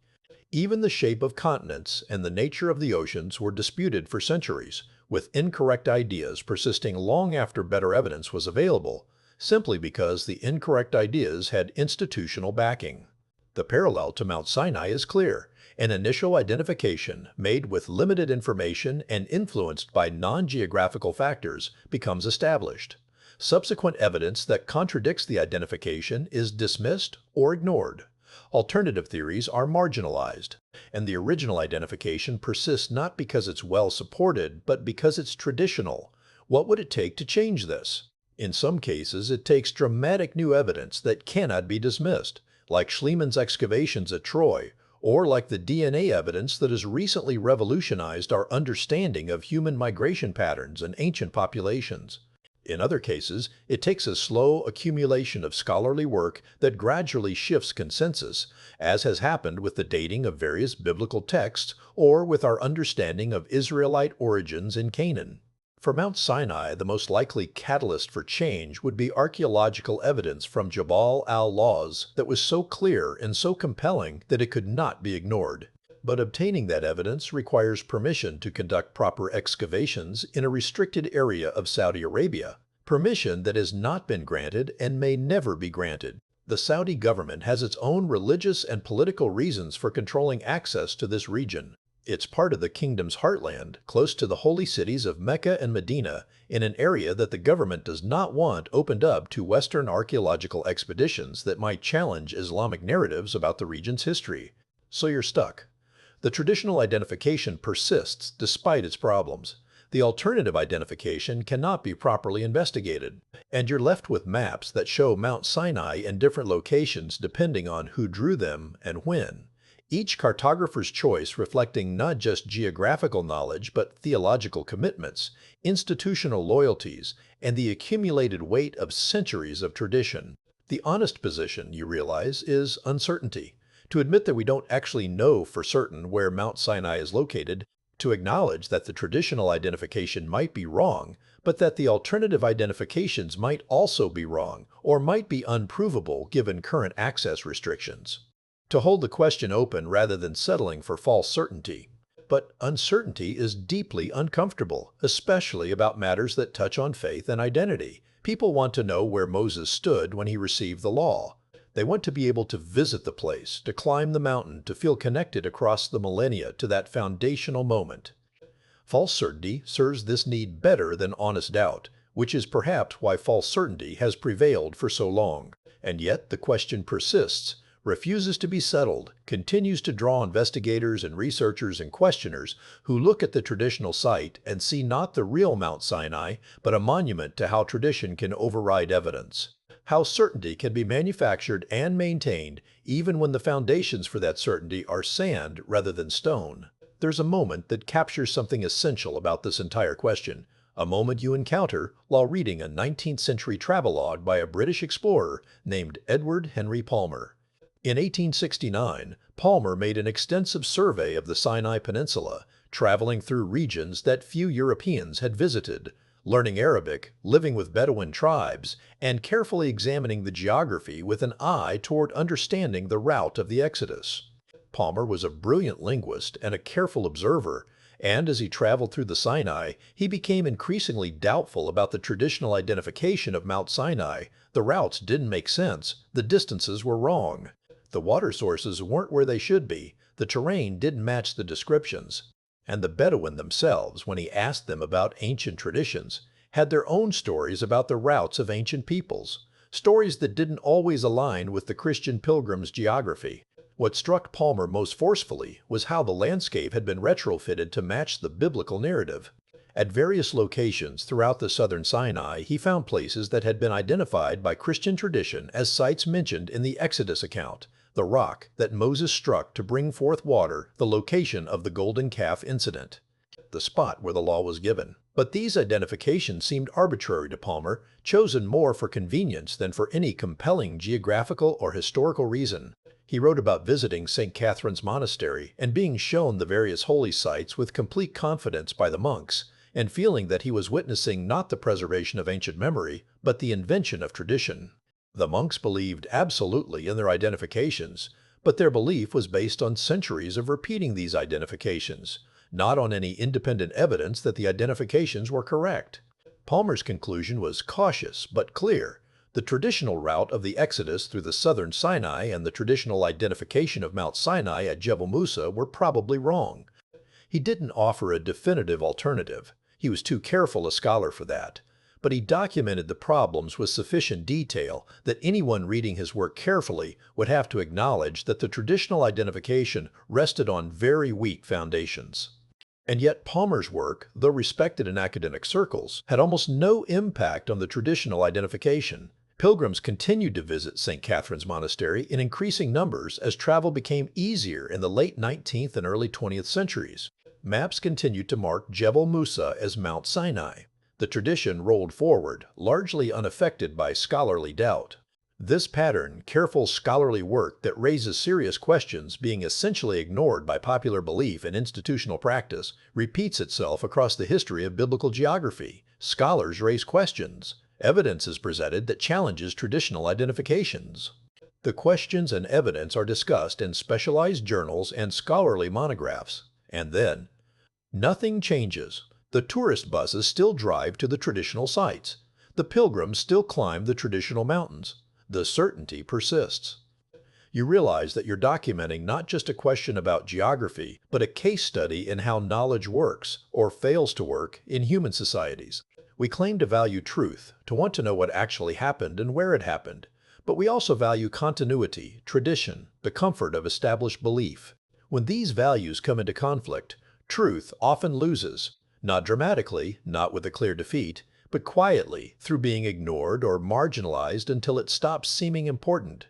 Even the shape of continents and the nature of the oceans were disputed for centuries, with incorrect ideas persisting long after better evidence was available, simply because the incorrect ideas had institutional backing. The parallel to Mount Sinai is clear. An initial identification made with limited information and influenced by non-geographical factors becomes established. Subsequent evidence that contradicts the identification is dismissed or ignored. Alternative theories are marginalized, and the original identification persists not because it's well supported, but because it's traditional. What would it take to change this? In some cases, it takes dramatic new evidence that cannot be dismissed, like Schliemann's excavations at Troy, or like the DNA evidence that has recently revolutionized our understanding of human migration patterns and ancient populations. In other cases, it takes a slow accumulation of scholarly work that gradually shifts consensus, as has happened with the dating of various biblical texts or with our understanding of Israelite origins in Canaan. For Mount Sinai, the most likely catalyst for change would be archaeological evidence from Jabal al-Lawz that was so clear and so compelling that it could not be ignored. But obtaining that evidence requires permission to conduct proper excavations in a restricted area of Saudi Arabia, permission that has not been granted and may never be granted. The Saudi government has its own religious and political reasons for controlling access to this region. It's part of the kingdom's heartland, close to the holy cities of Mecca and Medina, in an area that the government does not want opened up to Western archaeological expeditions that might challenge Islamic narratives about the region's history. So you're stuck. The traditional identification persists despite its problems. The alternative identification cannot be properly investigated, and you're left with maps that show Mount Sinai in different locations depending on who drew them and when. Each cartographer's choice reflecting not just geographical knowledge but theological commitments, institutional loyalties, and the accumulated weight of centuries of tradition. The honest position, you realize, is uncertainty. To admit that we don't actually know for certain where Mount Sinai is located, to acknowledge that the traditional identification might be wrong, but that the alternative identifications might also be wrong or might be unprovable given current access restrictions. To hold the question open rather than settling for false certainty. But uncertainty is deeply uncomfortable, especially about matters that touch on faith and identity. People want to know where Moses stood when he received the law. They want to be able to visit the place, to climb the mountain, to feel connected across the millennia to that foundational moment. False certainty serves this need better than honest doubt, which is perhaps why false certainty has prevailed for so long. And yet the question persists, refuses to be settled, continues to draw investigators and researchers and questioners who look at the traditional site and see not the real Mount Sinai, but a monument to how tradition can override evidence. How certainty can be manufactured and maintained even when the foundations for that certainty are sand rather than stone. There's a moment that captures something essential about this entire question, a moment you encounter while reading a 19th century travelogue by a British explorer named Edward Henry Palmer. In 1869, Palmer made an extensive survey of the Sinai Peninsula, traveling through regions that few Europeans had visited, learning Arabic, living with Bedouin tribes, and carefully examining the geography with an eye toward understanding the route of the Exodus. Palmer was a brilliant linguist and a careful observer, and as he traveled through the Sinai, he became increasingly doubtful about the traditional identification of Mount Sinai. The routes didn't make sense, the distances were wrong. The water sources weren't where they should be, the terrain didn't match the descriptions. And the Bedouin themselves, when he asked them about ancient traditions, had their own stories about the routes of ancient peoples, stories that didn't always align with the Christian pilgrims' geography. What struck Palmer most forcefully was how the landscape had been retrofitted to match the biblical narrative. At various locations throughout the southern Sinai, he found places that had been identified by Christian tradition as sites mentioned in the Exodus account: the rock that Moses struck to bring forth water, the location of the golden calf incident, the spot where the law was given. But these identifications seemed arbitrary to Palmer, chosen more for convenience than for any compelling geographical or historical reason. He wrote about visiting St. Catherine's Monastery and being shown the various holy sites with complete confidence by the monks, and feeling that he was witnessing not the preservation of ancient memory, but the invention of tradition. The monks believed absolutely in their identifications, but their belief was based on centuries of repeating these identifications, not on any independent evidence that the identifications were correct. Palmer's conclusion was cautious but clear. The traditional route of the Exodus through the southern Sinai and the traditional identification of Mount Sinai at Jebel Musa were probably wrong. He didn't offer a definitive alternative. He was too careful a scholar for that. But he documented the problems with sufficient detail that anyone reading his work carefully would have to acknowledge that the traditional identification rested on very weak foundations. And yet Palmer's work, though respected in academic circles, had almost no impact on the traditional identification. Pilgrims continued to visit St. Catherine's Monastery in increasing numbers as travel became easier in the late 19th and early 20th centuries. Maps continued to mark Jebel Musa as Mount Sinai. The tradition rolled forward, largely unaffected by scholarly doubt. This pattern, careful scholarly work that raises serious questions being essentially ignored by popular belief and institutional practice, repeats itself across the history of biblical geography. Scholars raise questions. Evidence is presented that challenges traditional identifications. The questions and evidence are discussed in specialized journals and scholarly monographs. And then, nothing changes. The tourist buses still drive to the traditional sites. The pilgrims still climb the traditional mountains. The certainty persists. You realize that you're documenting not just a question about geography, but a case study in how knowledge works, or fails to work, in human societies. We claim to value truth, to want to know what actually happened and where it happened. But we also value continuity, tradition, the comfort of established belief. When these values come into conflict, truth often loses. Not dramatically, not with a clear defeat, but quietly, through being ignored or marginalized until it stops seeming important.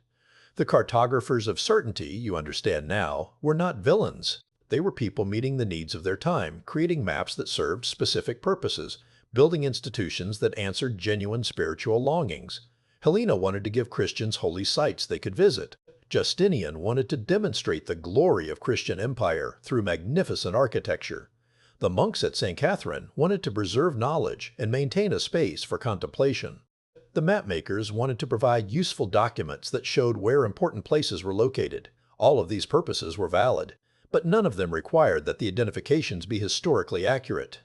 The cartographers of certainty, you understand now, were not villains. They were people meeting the needs of their time, creating maps that served specific purposes, building institutions that answered genuine spiritual longings. Helena wanted to give Christians holy sites they could visit. Justinian wanted to demonstrate the glory of Christian empire through magnificent architecture. The monks at St. Catherine wanted to preserve knowledge and maintain a space for contemplation. The mapmakers wanted to provide useful documents that showed where important places were located. All of these purposes were valid, but none of them required that the identifications be historically accurate.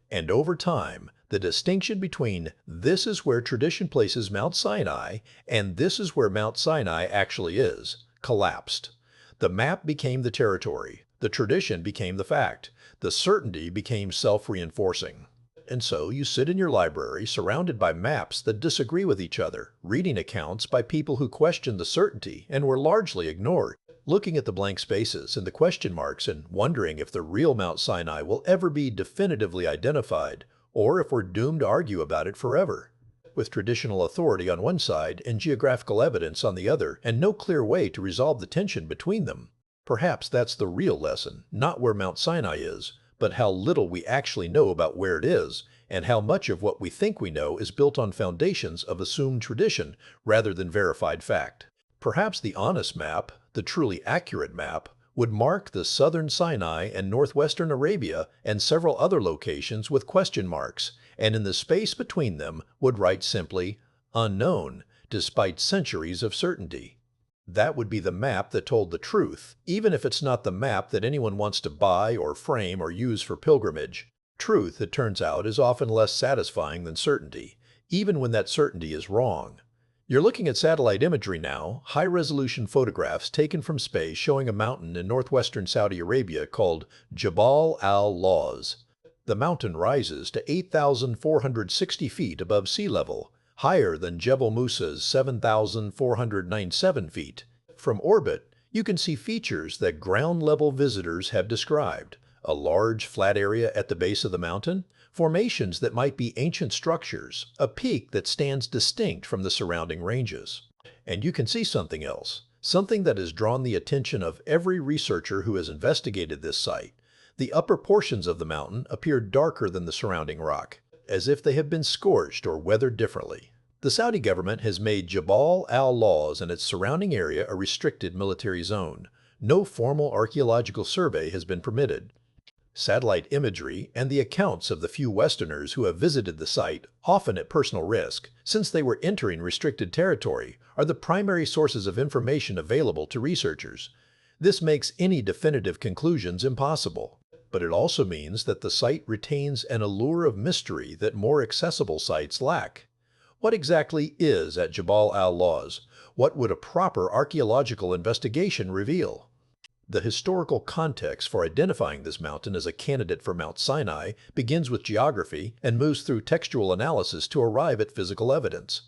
And over time, the distinction between "this is where tradition places Mount Sinai" and "this is where Mount Sinai actually is" collapsed. The map became the territory, the tradition became the fact, the certainty became self-reinforcing. And so you sit in your library surrounded by maps that disagree with each other, reading accounts by people who questioned the certainty and were largely ignored, looking at the blank spaces and the question marks and wondering if the real Mount Sinai will ever be definitively identified, or if we're doomed to argue about it forever. With traditional authority on one side and geographical evidence on the other, and no clear way to resolve the tension between them. Perhaps that's the real lesson, not where Mount Sinai is, but how little we actually know about where it is, and how much of what we think we know is built on foundations of assumed tradition rather than verified fact. Perhaps the honest map, the truly accurate map, would mark the southern Sinai and northwestern Arabia and several other locations with question marks, and in the space between them would write simply, "Unknown," despite centuries of certainty. That would be the map that told the truth, even if it's not the map that anyone wants to buy or frame or use for pilgrimage. Truth, it turns out, is often less satisfying than certainty, even when that certainty is wrong. You're looking at satellite imagery now, high-resolution photographs taken from space showing a mountain in northwestern Saudi Arabia called Jabal al-Lawz. The mountain rises to 8,460 feet above sea level, higher than Jebel Musa's 7,497 feet. From orbit, you can see features that ground-level visitors have described: a large flat area at the base of the mountain, formations that might be ancient structures, a peak that stands distinct from the surrounding ranges. And you can see something else, something that has drawn the attention of every researcher who has investigated this site. The upper portions of the mountain appear darker than the surrounding rock, as if they have been scorched or weathered differently. The Saudi government has made Jabal al-Lawz and its surrounding area a restricted military zone. No formal archaeological survey has been permitted. Satellite imagery and the accounts of the few Westerners who have visited the site, often at personal risk, since they were entering restricted territory, are the primary sources of information available to researchers. This makes any definitive conclusions impossible, but it also means that the site retains an allure of mystery that more accessible sites lack. What exactly is at Jabal al-Lawz? What would a proper archaeological investigation reveal? The historical context for identifying this mountain as a candidate for Mount Sinai begins with geography and moves through textual analysis to arrive at physical evidence.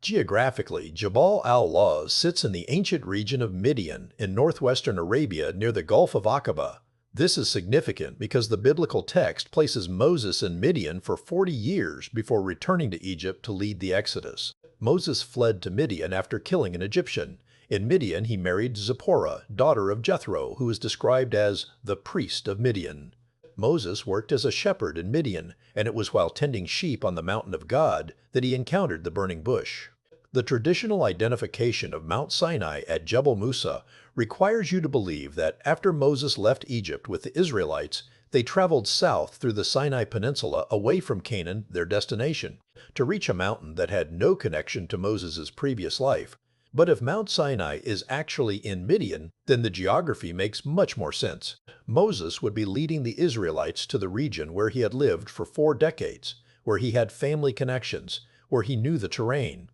Geographically, Jabal al-Lawz sits in the ancient region of Midian in northwestern Arabia near the Gulf of Aqaba. This is significant because the biblical text places Moses in Midian for 40 years before returning to Egypt to lead the Exodus. Moses fled to Midian after killing an Egyptian. In Midian, he married Zipporah, daughter of Jethro, who is described as the priest of Midian. Moses worked as a shepherd in Midian, and it was while tending sheep on the mountain of God that he encountered the burning bush. The traditional identification of Mount Sinai at Jebel Musa requires you to believe that after Moses left Egypt with the Israelites, they traveled south through the Sinai Peninsula away from Canaan, their destination, to reach a mountain that had no connection to Moses' previous life. But if Mount Sinai is actually in Midian, then the geography makes much more sense. Moses would be leading the Israelites to the region where he had lived for 4 decades, where he had family connections, where he knew the terrain.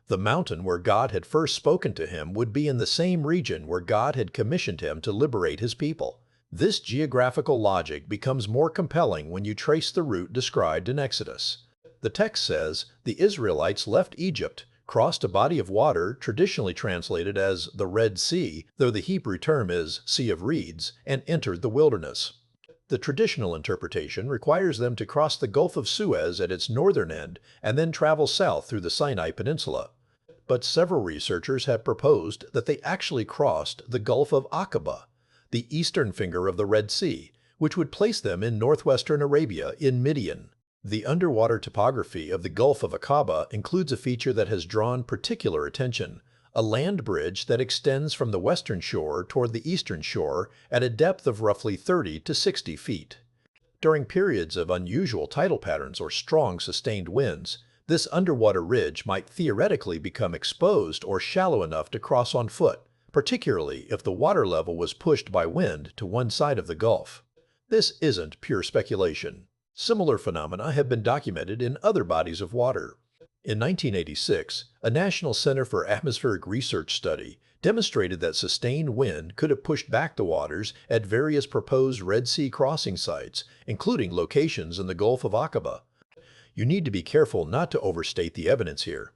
The mountain where God had first spoken to him would be in the same region where God had commissioned him to liberate his people. This geographical logic becomes more compelling when you trace the route described in Exodus. The text says, the Israelites left Egypt, crossed a body of water traditionally translated as the Red Sea, though the Hebrew term is Sea of Reeds, and entered the wilderness. The traditional interpretation requires them to cross the Gulf of Suez at its northern end and then travel south through the Sinai Peninsula. But several researchers have proposed that they actually crossed the Gulf of Aqaba, the eastern finger of the Red Sea, which would place them in northwestern Arabia in Midian. The underwater topography of the Gulf of Aqaba includes a feature that has drawn particular attention: a land bridge that extends from the western shore toward the eastern shore at a depth of roughly 30 to 60 feet. During periods of unusual tidal patterns or strong sustained winds, this underwater ridge might theoretically become exposed or shallow enough to cross on foot, particularly if the water level was pushed by wind to one side of the Gulf. This isn't pure speculation. Similar phenomena have been documented in other bodies of water. In 1986, a National Center for Atmospheric Research study demonstrated that sustained wind could have pushed back the waters at various proposed Red Sea crossing sites, including locations in the Gulf of Aqaba. You need to be careful not to overstate the evidence here.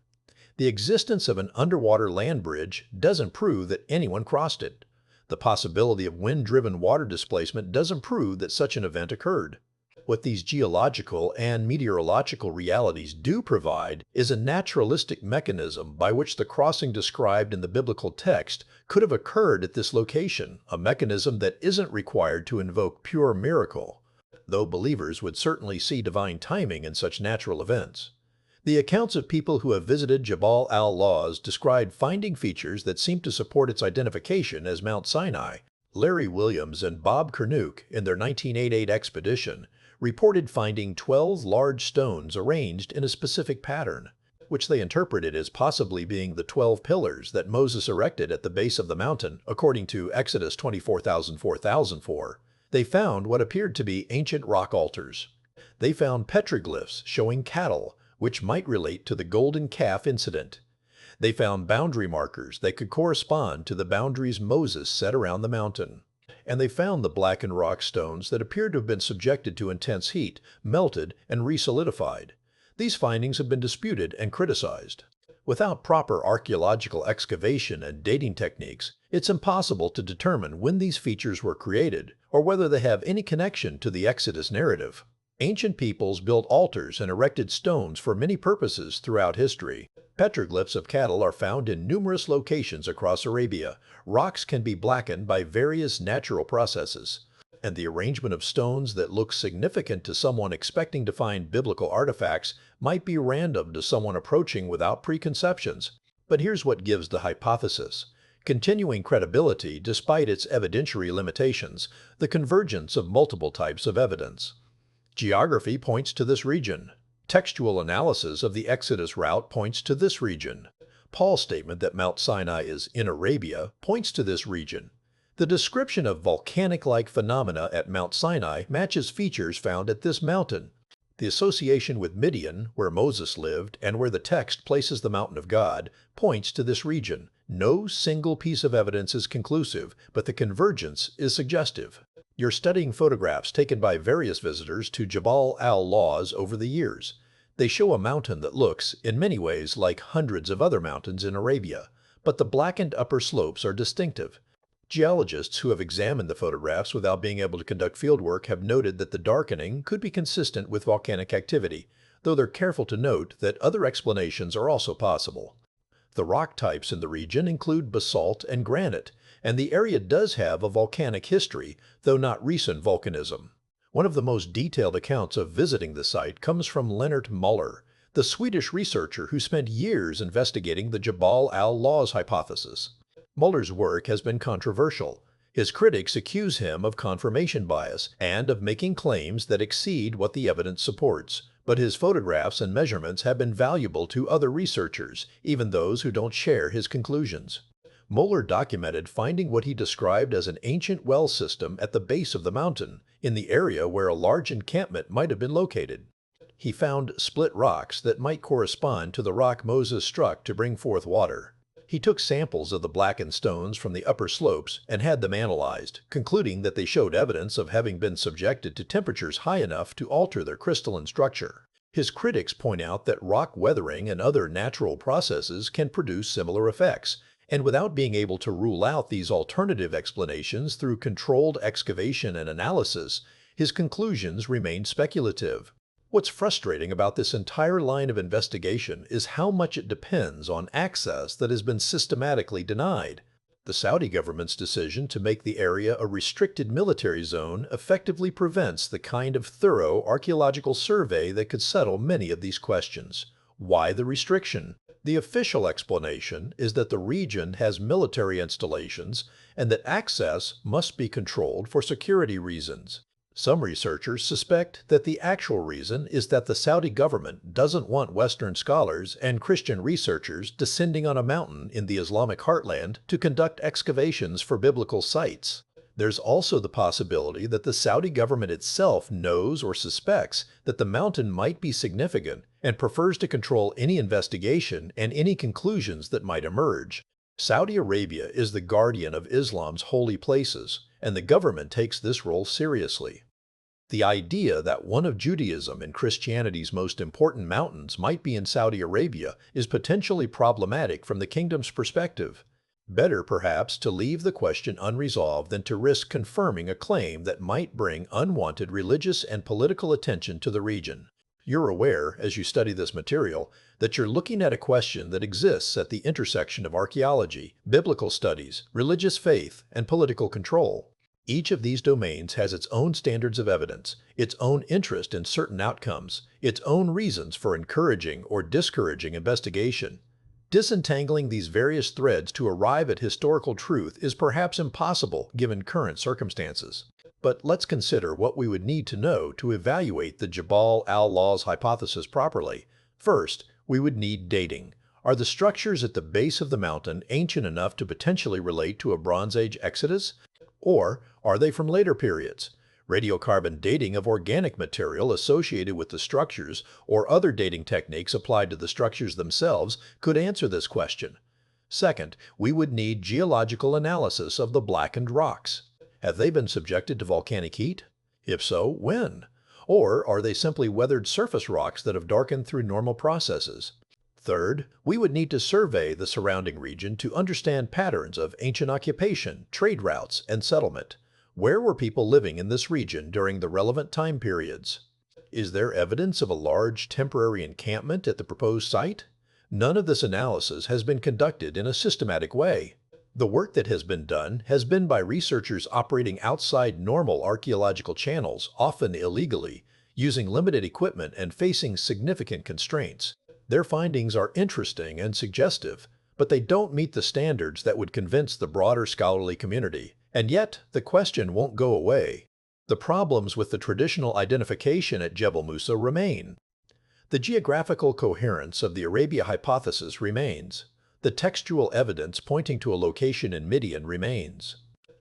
The existence of an underwater land bridge doesn't prove that anyone crossed it. The possibility of wind-driven water displacement doesn't prove that such an event occurred. What these geological and meteorological realities do provide is a naturalistic mechanism by which the crossing described in the biblical text could have occurred at this location, a mechanism that isn't required to invoke pure miracle. though believers would certainly see divine timing in such natural events. The accounts of people who have visited Jabal al-Lawz describe finding features that seem to support its identification as Mount Sinai. Larry Williams and Bob Kernook, in their 1988 expedition, reported finding 12 large stones arranged in a specific pattern, which they interpreted as possibly being the 12 pillars that Moses erected at the base of the mountain, according to Exodus 24,004. They found what appeared to be ancient rock altars. They found petroglyphs showing cattle, which might relate to the golden calf incident. They found boundary markers that could correspond to the boundaries Moses set around the mountain. And they found the blackened rock stones that appeared to have been subjected to intense heat, melted, and resolidified. These findings have been disputed and criticized. Without proper archaeological excavation and dating techniques, it's impossible to determine when these features were created or whether they have any connection to the Exodus narrative. Ancient peoples built altars and erected stones for many purposes throughout history. Petroglyphs of cattle are found in numerous locations across Arabia. Rocks can be blackened by various natural processes, and the arrangement of stones that look significant to someone expecting to find biblical artifacts might be random to someone approaching without preconceptions. But here's what gives the hypothesis continuing credibility despite its evidentiary limitations: the convergence of multiple types of evidence. Geography points to this region. Textual analysis of the Exodus route points to this region. Paul's statement that Mount Sinai is in Arabia points to this region. The description of volcanic-like phenomena at Mount Sinai matches features found at this mountain. The association with Midian, where Moses lived and where the text places the mountain of God, points to this region. No single piece of evidence is conclusive, but the convergence is suggestive. You're studying photographs taken by various visitors to Jabal al-Lawz over the years. They show a mountain that looks, in many ways, like hundreds of other mountains in Arabia, but the blackened upper slopes are distinctive. Geologists who have examined the photographs without being able to conduct fieldwork have noted that the darkening could be consistent with volcanic activity, though they're careful to note that other explanations are also possible. The rock types in the region include basalt and granite, and the area does have a volcanic history, though not recent volcanism. One of the most detailed accounts of visiting the site comes from Lennart Möller, the Swedish researcher who spent years investigating the Jabal al-Lawz hypothesis. Möller's work has been controversial. His critics accuse him of confirmation bias and of making claims that exceed what the evidence supports. But his photographs and measurements have been valuable to other researchers, even those who don't share his conclusions. Möller documented finding what he described as an ancient well system at the base of the mountain, in the area where a large encampment might have been located. He found split rocks that might correspond to the rock Moses struck to bring forth water. He took samples of the blackened stones from the upper slopes and had them analyzed, concluding that they showed evidence of having been subjected to temperatures high enough to alter their crystalline structure. His critics point out that rock weathering and other natural processes can produce similar effects, and without being able to rule out these alternative explanations through controlled excavation and analysis, his conclusions remain speculative. What's frustrating about this entire line of investigation is how much it depends on access that has been systematically denied. The Saudi government's decision to make the area a restricted military zone effectively prevents the kind of thorough archaeological survey that could settle many of these questions. Why the restriction? The official explanation is that the region has military installations and that access must be controlled for security reasons. Some researchers suspect that the actual reason is that the Saudi government doesn't want Western scholars and Christian researchers descending on a mountain in the Islamic heartland to conduct excavations for biblical sites. There's also the possibility that the Saudi government itself knows or suspects that the mountain might be significant and prefers to control any investigation and any conclusions that might emerge. Saudi Arabia is the guardian of Islam's holy places, and the government takes this role seriously. The idea that one of Judaism and Christianity's most important mountains might be in Saudi Arabia is potentially problematic from the kingdom's perspective. Better, perhaps, to leave the question unresolved than to risk confirming a claim that might bring unwanted religious and political attention to the region. You're aware, as you study this material, that you're looking at a question that exists at the intersection of archaeology, biblical studies, religious faith, and political control. Each of these domains has its own standards of evidence, its own interest in certain outcomes, its own reasons for encouraging or discouraging investigation. Disentangling these various threads to arrive at historical truth is perhaps impossible given current circumstances. But let's consider what we would need to know to evaluate the Jabal al-Lawz hypothesis properly. First, we would need dating. Are the structures at the base of the mountain ancient enough to potentially relate to a Bronze Age exodus? Or are they from later periods? Radiocarbon dating of organic material associated with the structures or other dating techniques applied to the structures themselves could answer this question. Second, we would need geological analysis of the blackened rocks. Have they been subjected to volcanic heat? If so, when? Or are they simply weathered surface rocks that have darkened through normal processes? Third, we would need to survey the surrounding region to understand patterns of ancient occupation, trade routes, and settlement. Where were people living in this region during the relevant time periods? Is there evidence of a large temporary encampment at the proposed site? None of this analysis has been conducted in a systematic way. The work that has been done has been by researchers operating outside normal archaeological channels, often illegally, using limited equipment and facing significant constraints. Their findings are interesting and suggestive, but they don't meet the standards that would convince the broader scholarly community. And yet, the question won't go away. The problems with the traditional identification at Jebel Musa remain. The geographical coherence of the Arabia hypothesis remains. The textual evidence pointing to a location in Midian remains.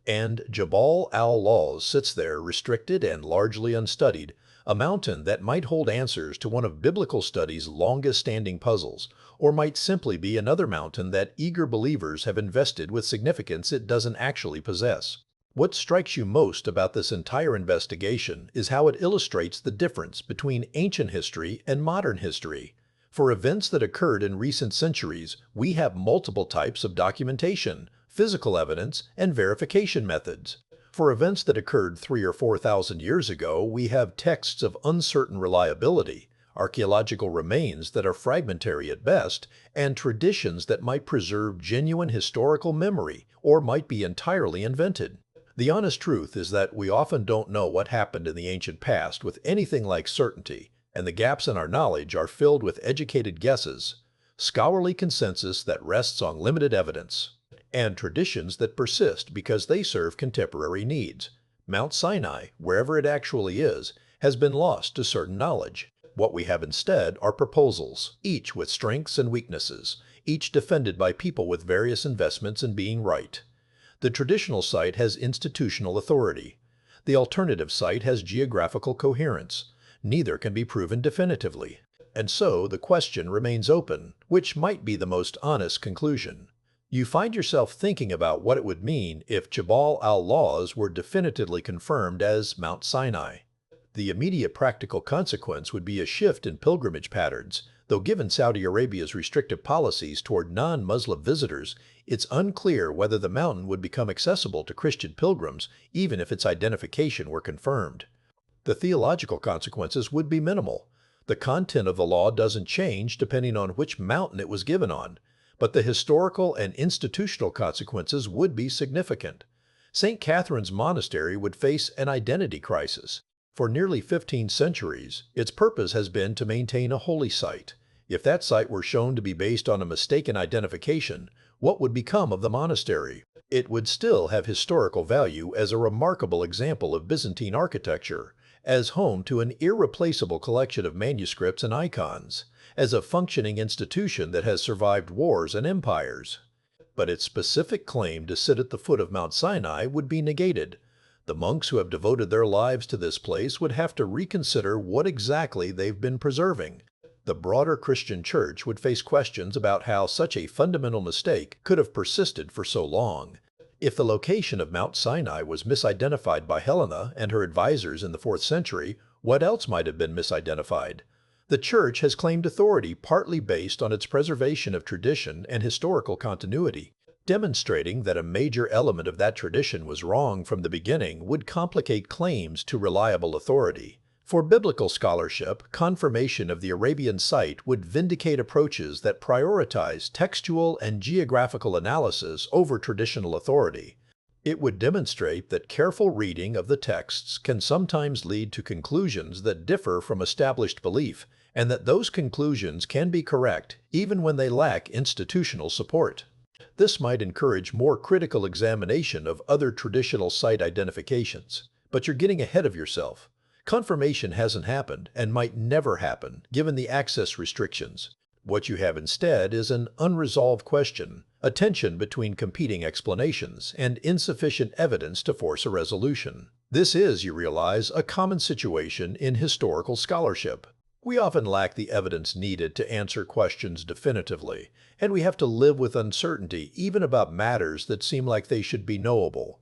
And Jabal al-Lawz sits there restricted and largely unstudied, a mountain that might hold answers to one of biblical study's longest-standing puzzles, or might simply be another mountain that eager believers have invested with significance it doesn't actually possess. What strikes you most about this entire investigation is how it illustrates the difference between ancient history and modern history. For events that occurred in recent centuries, we have multiple types of documentation, physical evidence, and verification methods. For events that occurred 3,000 or 4,000 years ago, we have texts of uncertain reliability, archaeological remains that are fragmentary at best, and traditions that might preserve genuine historical memory or might be entirely invented. The honest truth is that we often don't know what happened in the ancient past with anything like certainty, and the gaps in our knowledge are filled with educated guesses, scholarly consensus that rests on limited evidence, and traditions that persist because they serve contemporary needs. Mount Sinai, wherever it actually is, has been lost to certain knowledge. What we have instead are proposals, each with strengths and weaknesses, each defended by people with various investments in being right. The traditional site has institutional authority. The alternative site has geographical coherence. Neither can be proven definitively. And so the question remains open, which might be the most honest conclusion. You find yourself thinking about what it would mean if Jabal al-Lawz were definitively confirmed as Mount Sinai. The immediate practical consequence would be a shift in pilgrimage patterns, though given Saudi Arabia's restrictive policies toward non-Muslim visitors, it's unclear whether the mountain would become accessible to Christian pilgrims even if its identification were confirmed. The theological consequences would be minimal. The content of the law doesn't change depending on which mountain it was given on, but the historical and institutional consequences would be significant. St. Catherine's Monastery would face an identity crisis. For nearly 15 centuries, its purpose has been to maintain a holy site. If that site were shown to be based on a mistaken identification, what would become of the monastery? It would still have historical value as a remarkable example of Byzantine architecture, as home to an irreplaceable collection of manuscripts and icons, as a functioning institution that has survived wars and empires. But its specific claim to sit at the foot of Mount Sinai would be negated. The monks who have devoted their lives to this place would have to reconsider what exactly they've been preserving. The broader Christian church would face questions about how such a fundamental mistake could have persisted for so long. If the location of Mount Sinai was misidentified by Helena and her advisors in the 4th century, what else might have been misidentified? The Church has claimed authority partly based on its preservation of tradition and historical continuity. Demonstrating that a major element of that tradition was wrong from the beginning would complicate claims to reliable authority. For biblical scholarship, confirmation of the Arabian site would vindicate approaches that prioritize textual and geographical analysis over traditional authority. It would demonstrate that careful reading of the texts can sometimes lead to conclusions that differ from established belief, and that those conclusions can be correct even when they lack institutional support. This might encourage more critical examination of other traditional site identifications. But you're getting ahead of yourself. Confirmation hasn't happened and might never happen given the access restrictions. What you have instead is an unresolved question, a tension between competing explanations, and insufficient evidence to force a resolution. This is, you realize, a common situation in historical scholarship. We often lack the evidence needed to answer questions definitively, and we have to live with uncertainty even about matters that seem like they should be knowable.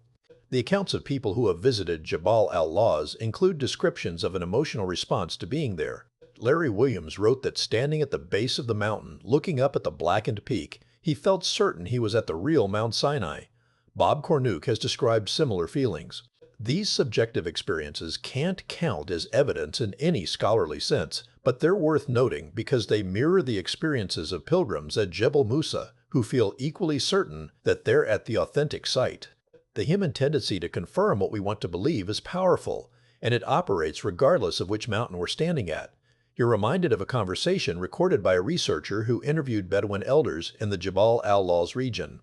The accounts of people who have visited Jabal al-Lawz include descriptions of an emotional response to being there. Larry Williams wrote that standing at the base of the mountain, looking up at the blackened peak, he felt certain he was at the real Mount Sinai. Bob Cornuke has described similar feelings. These subjective experiences can't count as evidence in any scholarly sense, but they're worth noting because they mirror the experiences of pilgrims at Jebel Musa who feel equally certain that they're at the authentic site. The human tendency to confirm what we want to believe is powerful, and it operates regardless of which mountain we're standing at. You're reminded of a conversation recorded by a researcher who interviewed Bedouin elders in the Jabal al-Lawz region.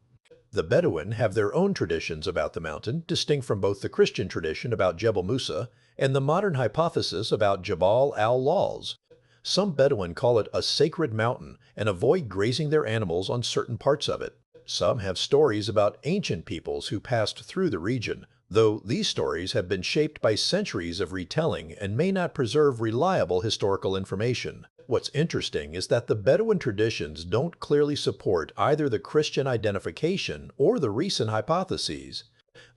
The Bedouin have their own traditions about the mountain, distinct from both the Christian tradition about Jebel Musa and the modern hypothesis about Jabal al-Lawz. Some Bedouin call it a sacred mountain and avoid grazing their animals on certain parts of it. Some have stories about ancient peoples who passed through the region, though these stories have been shaped by centuries of retelling and may not preserve reliable historical information. What's interesting is that the Bedouin traditions don't clearly support either the Christian identification or the recent hypotheses.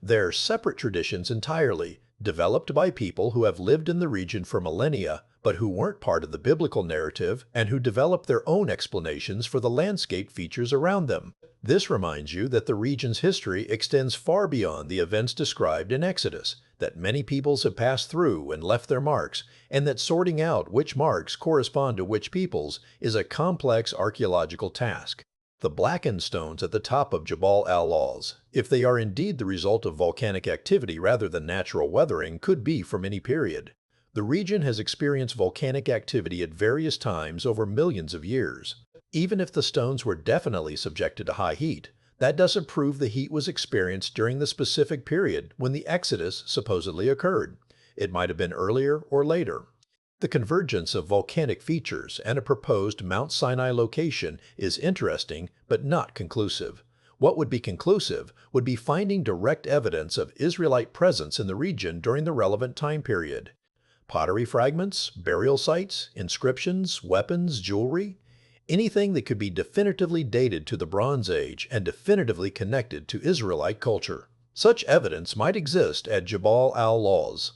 They're separate traditions entirely, developed by people who have lived in the region for millennia, but who weren't part of the biblical narrative and who developed their own explanations for the landscape features around them. This reminds you that the region's history extends far beyond the events described in Exodus, that many peoples have passed through and left their marks, and that sorting out which marks correspond to which peoples is a complex archaeological task. The blackened stones at the top of Jabal al-Lawz, if they are indeed the result of volcanic activity rather than natural weathering, could be from any period. The region has experienced volcanic activity at various times over millions of years. Even if the stones were definitely subjected to high heat, that doesn't prove the heat was experienced during the specific period when the Exodus supposedly occurred. It might have been earlier or later. The convergence of volcanic features and a proposed Mount Sinai location is interesting but not conclusive. What would be conclusive would be finding direct evidence of Israelite presence in the region during the relevant time period. Pottery fragments, burial sites, inscriptions, weapons, jewelry, anything that could be definitively dated to the Bronze Age and definitively connected to Israelite culture. Such evidence might exist at Jabal al-Lawz.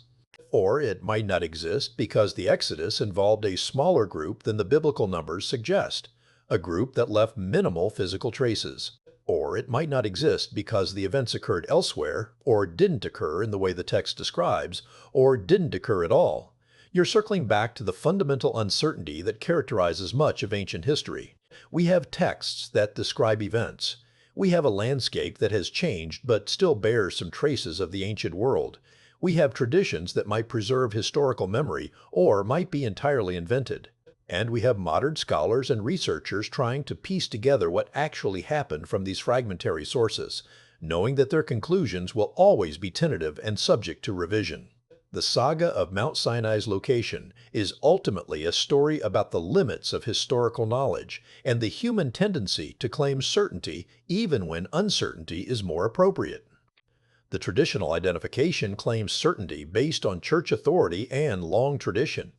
Or it might not exist because the Exodus involved a smaller group than the biblical numbers suggest, a group that left minimal physical traces. Or it might not exist because the events occurred elsewhere, or didn't occur in the way the text describes, or didn't occur at all. You're circling back to the fundamental uncertainty that characterizes much of ancient history. We have texts that describe events. We have a landscape that has changed but still bears some traces of the ancient world. We have traditions that might preserve historical memory or might be entirely invented. And we have modern scholars and researchers trying to piece together what actually happened from these fragmentary sources, knowing that their conclusions will always be tentative and subject to revision. The saga of Mount Sinai's location is ultimately a story about the limits of historical knowledge and the human tendency to claim certainty even when uncertainty is more appropriate. The traditional identification claims certainty based on church authority and long tradition.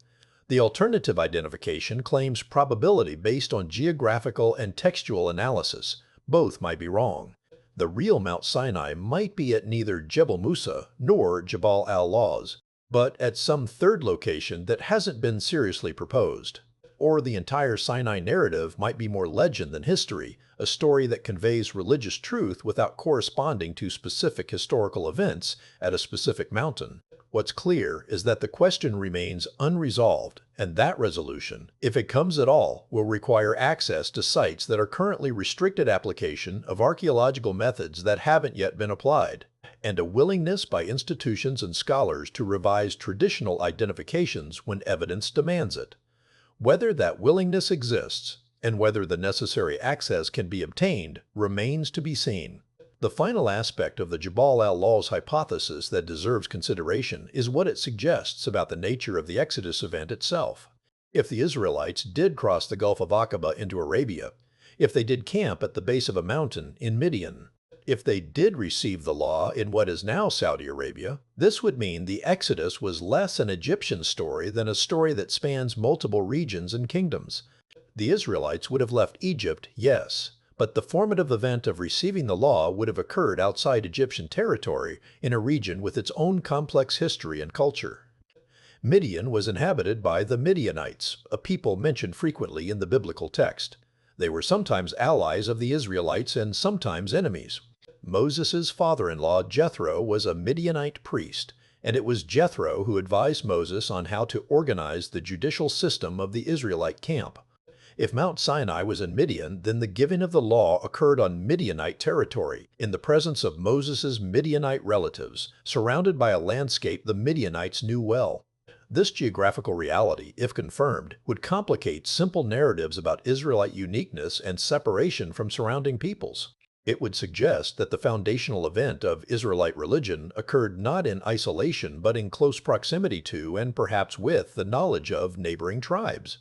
The alternative identification claims probability based on geographical and textual analysis. Both might be wrong. The real Mount Sinai might be at neither Jebel Musa nor Jabal al-Lawz, but at some third location that hasn't been seriously proposed. Or the entire Sinai narrative might be more legend than history, a story that conveys religious truth without corresponding to specific historical events at a specific mountain. What's clear is that the question remains unresolved, and that resolution, if it comes at all, will require access to sites that are currently restricted application of archaeological methods that haven't yet been applied. and a willingness by institutions and scholars to revise traditional identifications when evidence demands it. Whether that willingness exists, and whether the necessary access can be obtained, remains to be seen. The final aspect of the Jabal al-Lawz hypothesis that deserves consideration is what it suggests about the nature of the Exodus event itself. If the Israelites did cross the Gulf of Aqaba into Arabia, if they did camp at the base of a mountain in Midian, if they did receive the law in what is now Saudi Arabia, this would mean the Exodus was less an Egyptian story than a story that spans multiple regions and kingdoms. The Israelites would have left Egypt, yes, but the formative event of receiving the law would have occurred outside Egyptian territory in a region with its own complex history and culture. Midian was inhabited by the Midianites, a people mentioned frequently in the biblical text. They were sometimes allies of the Israelites and sometimes enemies. Moses' father-in-law Jethro was a Midianite priest, and it was Jethro who advised Moses on how to organize the judicial system of the Israelite camp. If Mount Sinai was in Midian, then the giving of the law occurred on Midianite territory, in the presence of Moses' Midianite relatives, surrounded by a landscape the Midianites knew well. This geographical reality, if confirmed, would complicate simple narratives about Israelite uniqueness and separation from surrounding peoples. It would suggest that the foundational event of Israelite religion occurred not in isolation but in close proximity to and perhaps with the knowledge of neighboring tribes.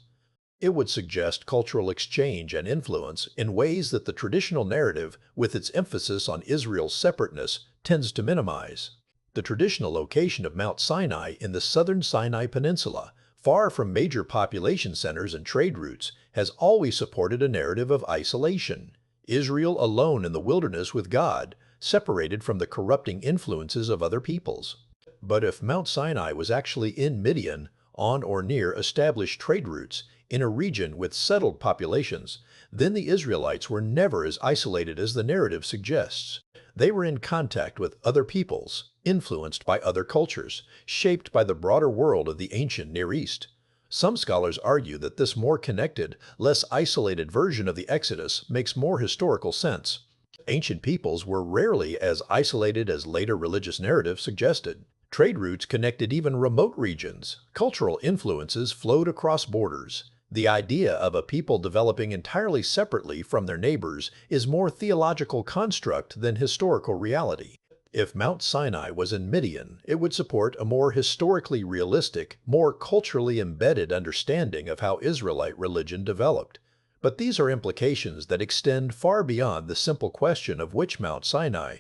It would suggest cultural exchange and influence in ways that the traditional narrative, with its emphasis on Israel's separateness, tends to minimize. The traditional location of Mount Sinai in the southern Sinai Peninsula, far from major population centers and trade routes, has always supported a narrative of isolation. Israel alone in the wilderness with God, separated from the corrupting influences of other peoples. But if Mount Sinai was actually in Midian, on or near established trade routes, in a region with settled populations, then the Israelites were never as isolated as the narrative suggests. They were in contact with other peoples, influenced by other cultures, shaped by the broader world of the ancient Near East. Some scholars argue that this more connected, less isolated version of the Exodus makes more historical sense. Ancient peoples were rarely as isolated as later religious narratives suggested. Trade routes connected even remote regions. Cultural influences flowed across borders. The idea of a people developing entirely separately from their neighbors is more theological construct than historical reality. If Mount Sinai was in Midian, it would support a more historically realistic, more culturally embedded understanding of how Israelite religion developed. But these are implications that extend far beyond the simple question of which Mount Sinai.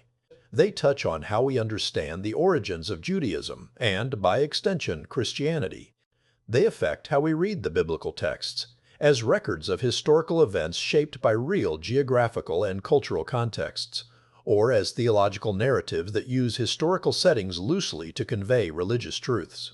They touch on how we understand the origins of Judaism and, by extension, Christianity. They affect how we read the biblical texts, as records of historical events shaped by real geographical and cultural contexts, or as theological narratives that use historical settings loosely to convey religious truths.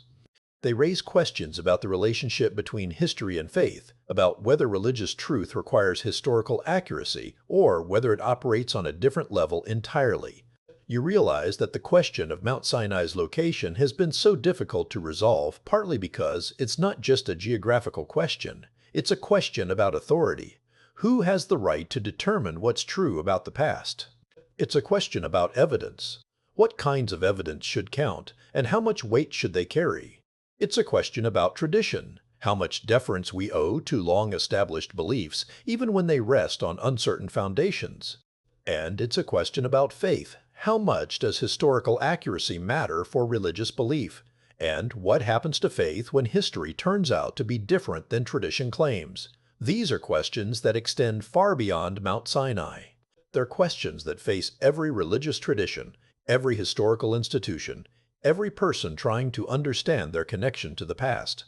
They raise questions about the relationship between history and faith, about whether religious truth requires historical accuracy or whether it operates on a different level entirely. You realize that the question of Mount Sinai's location has been so difficult to resolve partly because it's not just a geographical question, it's a question about authority. Who has the right to determine what's true about the past? It's a question about evidence. What kinds of evidence should count, and how much weight should they carry? It's a question about tradition, how much deference we owe to long-established beliefs, even when they rest on uncertain foundations. And it's a question about faith. How much does historical accuracy matter for religious belief? And what happens to faith when history turns out to be different than tradition claims? These are questions that extend far beyond Mount Sinai. They're questions that face every religious tradition, every historical institution, every person trying to understand their connection to the past.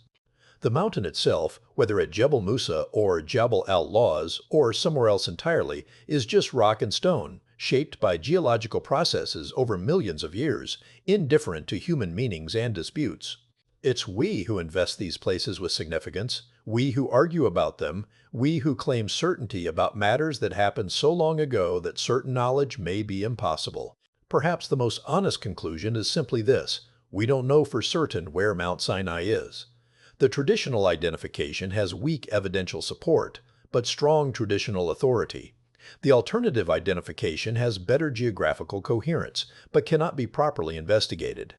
The mountain itself, whether at Jebel Musa or Jabal al-Lawz or somewhere else entirely, is just rock and stone, shaped by geological processes over millions of years, indifferent to human meanings and disputes. It's we who invest these places with significance, we who argue about them, we who claim certainty about matters that happened so long ago that certain knowledge may be impossible. Perhaps the most honest conclusion is simply this: we don't know for certain where Mount Sinai is. The traditional identification has weak evidential support, but strong traditional authority. The alternative identification has better geographical coherence, but cannot be properly investigated.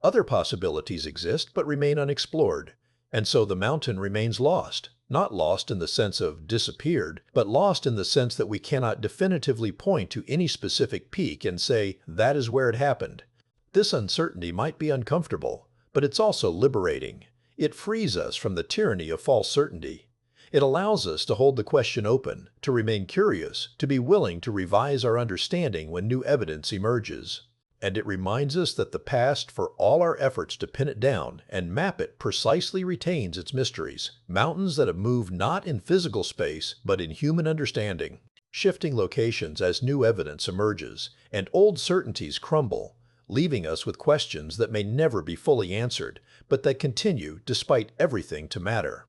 Other possibilities exist but remain unexplored, and so the mountain remains lost. Not lost in the sense of disappeared, but lost in the sense that we cannot definitively point to any specific peak and say, that is where it happened. This uncertainty might be uncomfortable, but it's also liberating. It frees us from the tyranny of false certainty. It allows us to hold the question open, to remain curious, to be willing to revise our understanding when new evidence emerges. And it reminds us that the past, for all our efforts to pin it down and map it, precisely retains its mysteries, mountains that have moved not in physical space, but in human understanding, shifting locations as new evidence emerges, and old certainties crumble, leaving us with questions that may never be fully answered, but that continue, despite everything, to matter.